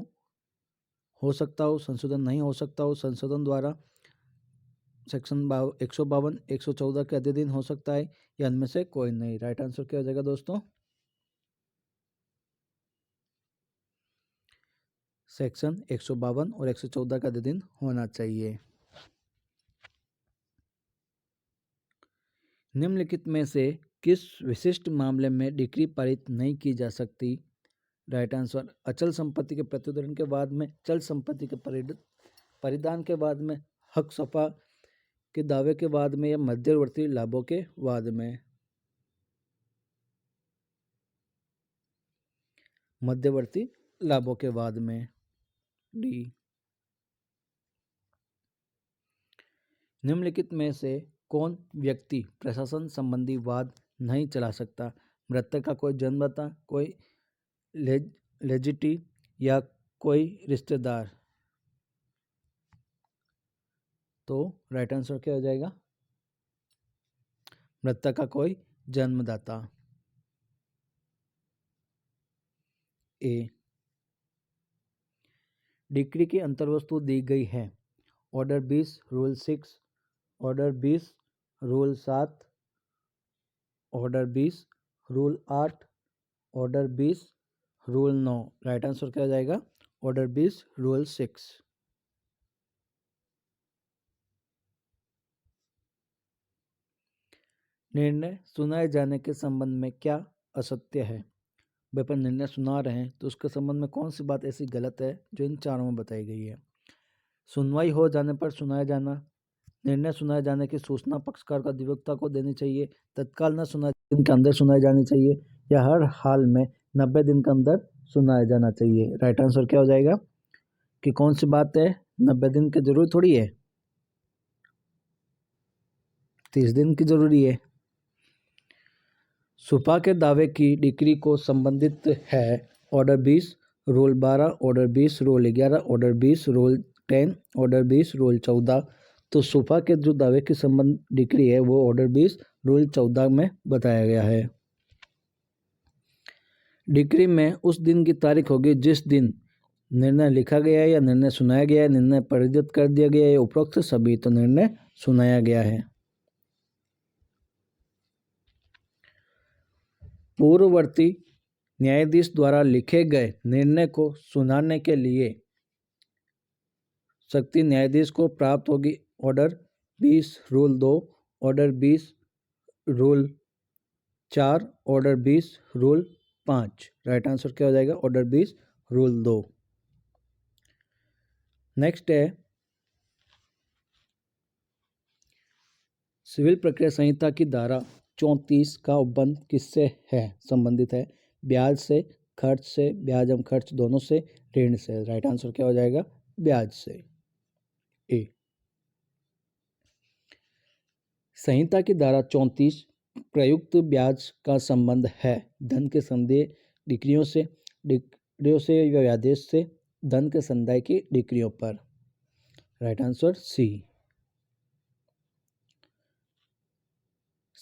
हो सकता हो, संशोधन नहीं हो सकता हो, संशोधन द्वारा सेक्शन 152, 114 के अधीन हो सकता है, या इनमें से कोई नहीं। राइट आंसर क्या हो जाएगा दोस्तों? सेक्शन 152 और 114 का अधीन होना चाहिए। निम्नलिखित में से किस विशिष्ट मामले में डिक्री पारित नहीं की जा सकती? राइट आंसर अचल संपत्ति के प्रतिधरण के बाद में, चल संपत्ति के परिधान के बाद में, हक सफा के दावे के बाद में, या मध्यवर्ती लाभों के बाद में। मध्यवर्ती लाभों के बाद में। डी। निम्नलिखित में से कौन व्यक्ति प्रशासन संबंधी वाद नहीं चला सकता? मृतक का कोई जन्मदाता, कोई लेजिटी, या कोई रिश्तेदार। तो राइट आंसर क्या हो जाएगा? मृतक का कोई जन्मदाता। ए। डिक्री की अंतर्वस्तु दी गई है order 20 rule 6, order 20 rule 7, order 20 rule 8, order 20 rule 9। Right answer क्या हो जाएगा? Order 20 rule 6। निर्णय सुनाए जाने के संबंध में क्या असत्य है? भाई अपन निर्णय सुना रहे हैं तो उसके संबंध में कौन सी बात ऐसी गलत है जो इन चारों में बताई गई है? सुनवाई हो जाने पर सुनाया जाना, निर्णय सुनाए जाने की सूचना पक्षकार का अधिवक्ता को देनी चाहिए, तत्काल न सुनाए दिन के अंदर सुनाई जानी चाहिए, या हर हाल में 90 दिन के अंदर सुनाया जाना चाहिए। राइट आंसर क्या हो जाएगा कि कौन सी बात है 90 दिन की जरूरी थोड़ी है, 30 दिन की जरूरी है। सुपा के दावे की डिक्री को संबंधित है order 20, rule 12, order 20, rule 11, order 20, rule 10, order 20, rule 14। तो सुपा के जो दावे की संबंध डिक्री है वो ऑर्डर 20, रोल 14 में बताया गया है। डिक्री में उस दिन की तारीख होगी जिस दिन निर्णय लिखा गया है या निर्णय सुनाया गया है, निर्णय पारित कर दिया गया है, उपरोक्त सभी। तो निर्णय सुनाया गया है। पूर्ववर्ती न्यायाधीश द्वारा लिखे गए निर्णय को सुनाने के लिए शक्ति न्यायाधीश को प्राप्त होगी order 20, rule 2, order 20, rule 4, order 20, rule 5। Right answer क्या हो जाएगा? Order 20, rule 2। नेक्स्ट है सिविल प्रक्रिया संहिता की धारा 34 का उपबंध किससे है संबंधित है? ब्याज से, खर्च से, ब्याज एवं खर्च दोनों से, ऋण से। राइट आंसर क्या हो जाएगा? ब्याज से। ए। संहिता की धारा 34 प्रयुक्त ब्याज का संबंध है धन के संदेह डिक्रियों से या व्यादेश से, धन के संदाय की डिक्रियों पर। Right answer C.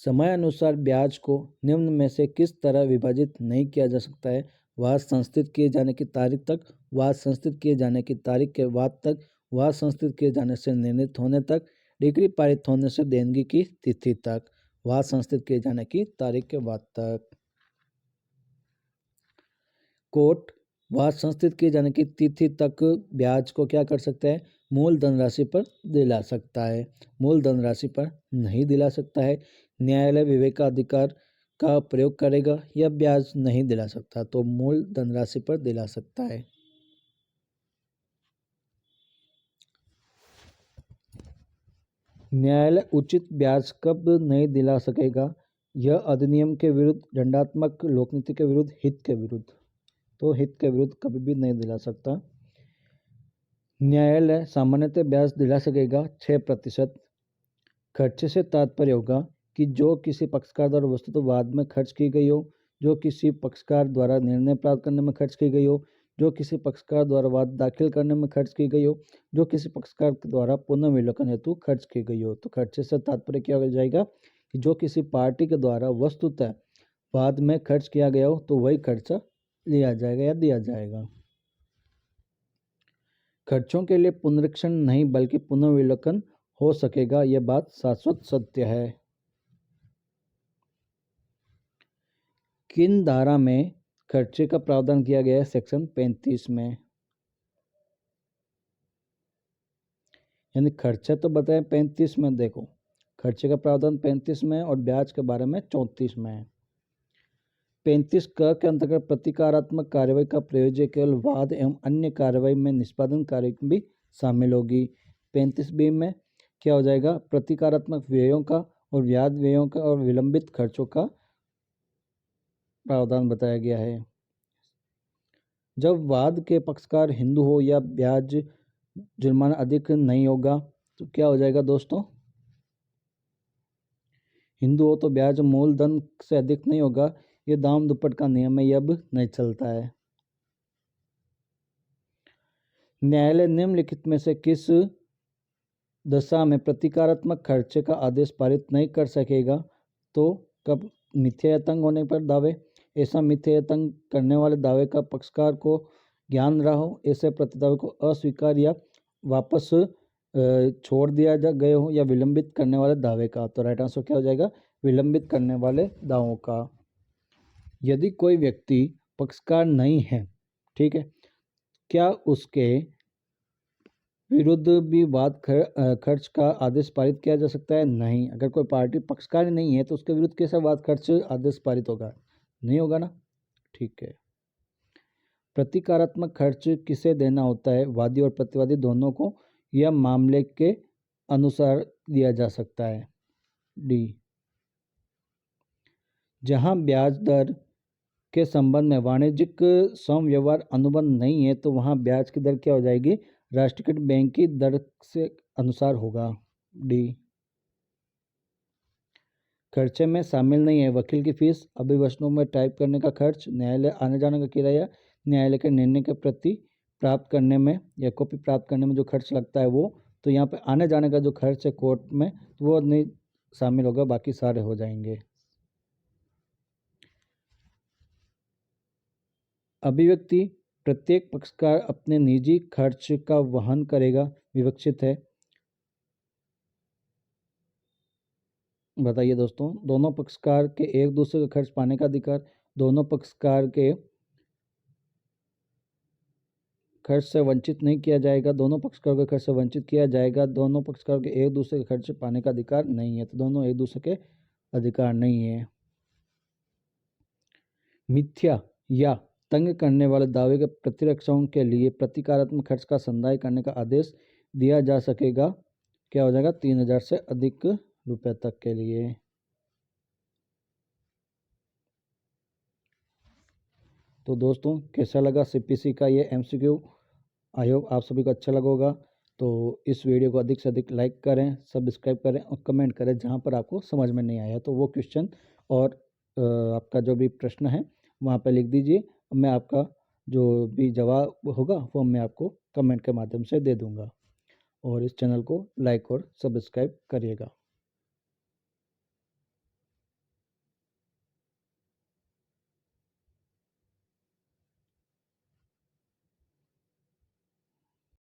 समय अनुसार ब्याज को निम्न में से किस तरह विभाजित नहीं किया जा सकता है? वाद संस्थित किए जाने की तारीख तक, वाद संस्थित किए जाने की तारीख के बाद तक, वाद संस्थित किए जाने से निर्णीत होने तक, डिक्री पारित होने से देनगी की तिथि तक। वाद संस्थित किए जाने की तारीख के बाद तक। कोर्ट वाद संस्थित किए जाने की तिथि तक ब्याज को क्या कर सकता है? मूल धनराशि पर दिला सकता है, मूल धनराशि पर नहीं दिला सकता है। न्यायालय विवेकाधिकार का प्रयोग करेगा या ब्याज नहीं दिला सकता, तो मूल धनराशि पर दिला सकता है। न्यायालय उचित ब्याज कब नहीं दिला सकेगा? यह अधिनियम के विरुद्ध, दंडात्मक, लोकनीति के विरुद्ध, हित के विरुद्ध। तो हित के विरुद्ध कभी भी नहीं दिला सकता। न्यायालय सामान्यतः ब्याज दिला सकेगा 6%। खर्चे से तात्पर्य होगा कि जो किसी पक्षकार द्वारा वस्तुतः वाद में खर्च की गई हो, जो किसी पक्षकार द्वारा निर्णय प्राप्त करने में खर्च की गई हो, जो किसी पक्षकार द्वारा वाद दाखिल करने में खर्च की गई हो, जो किसी पक्षकार द्वारा पुनर्विलोकन हेतु खर्च की गई हो। तो खर्चे से तात्पर्य क्या हो जाएगा कि जो किसी पार्टी के द्वारा वस्तुतः वाद में खर्च किया गया हो तो वही खर्चा लिया जाएगा या दिया जाएगा। खर्चों के लिए पुनरीक्षण नहीं बल्कि पुनर्विलोकन हो सकेगा, यह बात शाश्वत सत्य है। किन धारा में खर्चे का प्रावधान किया गया है? सेक्शन 35 में। यानी खर्चा तो बताए 35 में, देखो खर्चे का प्रावधान 35 में और ब्याज के बारे में 34 में है। 35 क के अंतर्गत प्रतिकारात्मक कार्यवाही का प्रयोज्य केवल वाद एवं अन्य कार्यवाही में निष्पादन कार्य भी शामिल होगी। 35 बी में क्या हो जाएगा? प्रतिकारात्मक व्ययों का और ब्याज व्ययों का और विलंबित खर्चों का प्रावधान बताया गया है। जब वाद के पक्षकार हिंदू हो या ब्याज जुर्माना अधिक नहीं होगा तो क्या हो जाएगा दोस्तों? हिंदू हो तो ब्याज मूलधन से अधिक नहीं होगा, ये दाम दुप्पट का नियम है, ये अब नहीं चलता है। न्यायालय निम्नलिखित में से किस दशा में प्रतिकारात्मक खर्चे का आदेश पारित नहीं कर सकेगा? तो कब? मिथ्यातंक होने पर दावे। ऐसा मिथ्यातंक करने वाले दावे का पक्षकार को ज्ञान रहा हो, ऐसे प्रतिदावे को अस्वीकार या वापस छोड़ दिया गए हो, या विलंबित करने वाले दावे का। तो राइट आंसर क्या हो जाएगा? विलंबित करने वाले दावों का। यदि कोई व्यक्ति पक्षकार नहीं है, ठीक है, क्या उसके विरुद्ध भी वाद खर्च का आदेश पारित किया जा सकता है? नहीं। अगर कोई पार्टी पक्षकार नहीं है तो उसके विरुद्ध कैसे वाद खर्च आदेश पारित होगा? नहीं होगा ना। ठीक है। प्रतीकात्मक खर्च किसे देना होता है? वादी और प्रतिवादी दोनों को, या मामले के अनुसार दिया जा सकता है? डी। जहां ब्याज दर के संबंध में वाणिज्यिक समव्यवहार अनुबंध नहीं है तो वहां ब्याज की दर क्या हो जाएगी? राष्ट्रीयकृत बैंक की दर से अनुसार होगा। डी। खर्चे में शामिल नहीं है वकील की फीस, अभिवचनों में टाइप करने का खर्च, न्यायालय आने जाने का किराया, न्यायालय के निर्णय के प्रति प्राप्त करने में या कॉपी प्राप्त करने में जो खर्च लगता है वो। तो यहाँ पे आने जाने का जो खर्च है कोर्ट में तो वो नहीं शामिल होगा, बाकी सारे हो जाएंगे। अभिव्यक्ति प्रत्येक पक्षकार अपने निजी खर्च का वहन करेगा विवक्षित है। बताइए दोस्तों। दोनों पक्षकार के एक दूसरे का खर्च पाने का अधिकार, दोनों पक्षकार के खर्च से वंचित नहीं किया जाएगा, दोनों पक्षकारों के खर्च से वंचित किया जाएगा, दोनों पक्षकारों के एक दूसरे के खर्च पाने का अधिकार नहीं है। तो दोनों एक दूसरे के अधिकार नहीं है। मिथ्या या तंग करने वाले दावे के प्रतिरक्षाओं के लिए प्रतीकात्मक खर्च का संदाय करने का आदेश दिया जा सकेगा। क्या हो जाएगा? 3000 से अधिक रुपए तक के लिए। तो दोस्तों कैसा लगा सीपीसी का ये एमसीक्यू? आई होप आप सभी को अच्छा लगा होगा। तो इस वीडियो को अधिक से अधिक लाइक करें, सब्सक्राइब करें और कमेंट करें जहां पर आपको समझ में नहीं आया तो वो क्वेश्चन और आपका जो भी प्रश्न है वहां पर लिख दीजिए। मैं आपका जो भी जवाब होगा वो मैं आपको कमेंट के माध्यम से दे दूंगा। और इस चैनल को लाइक और सब्सक्राइब करिएगा।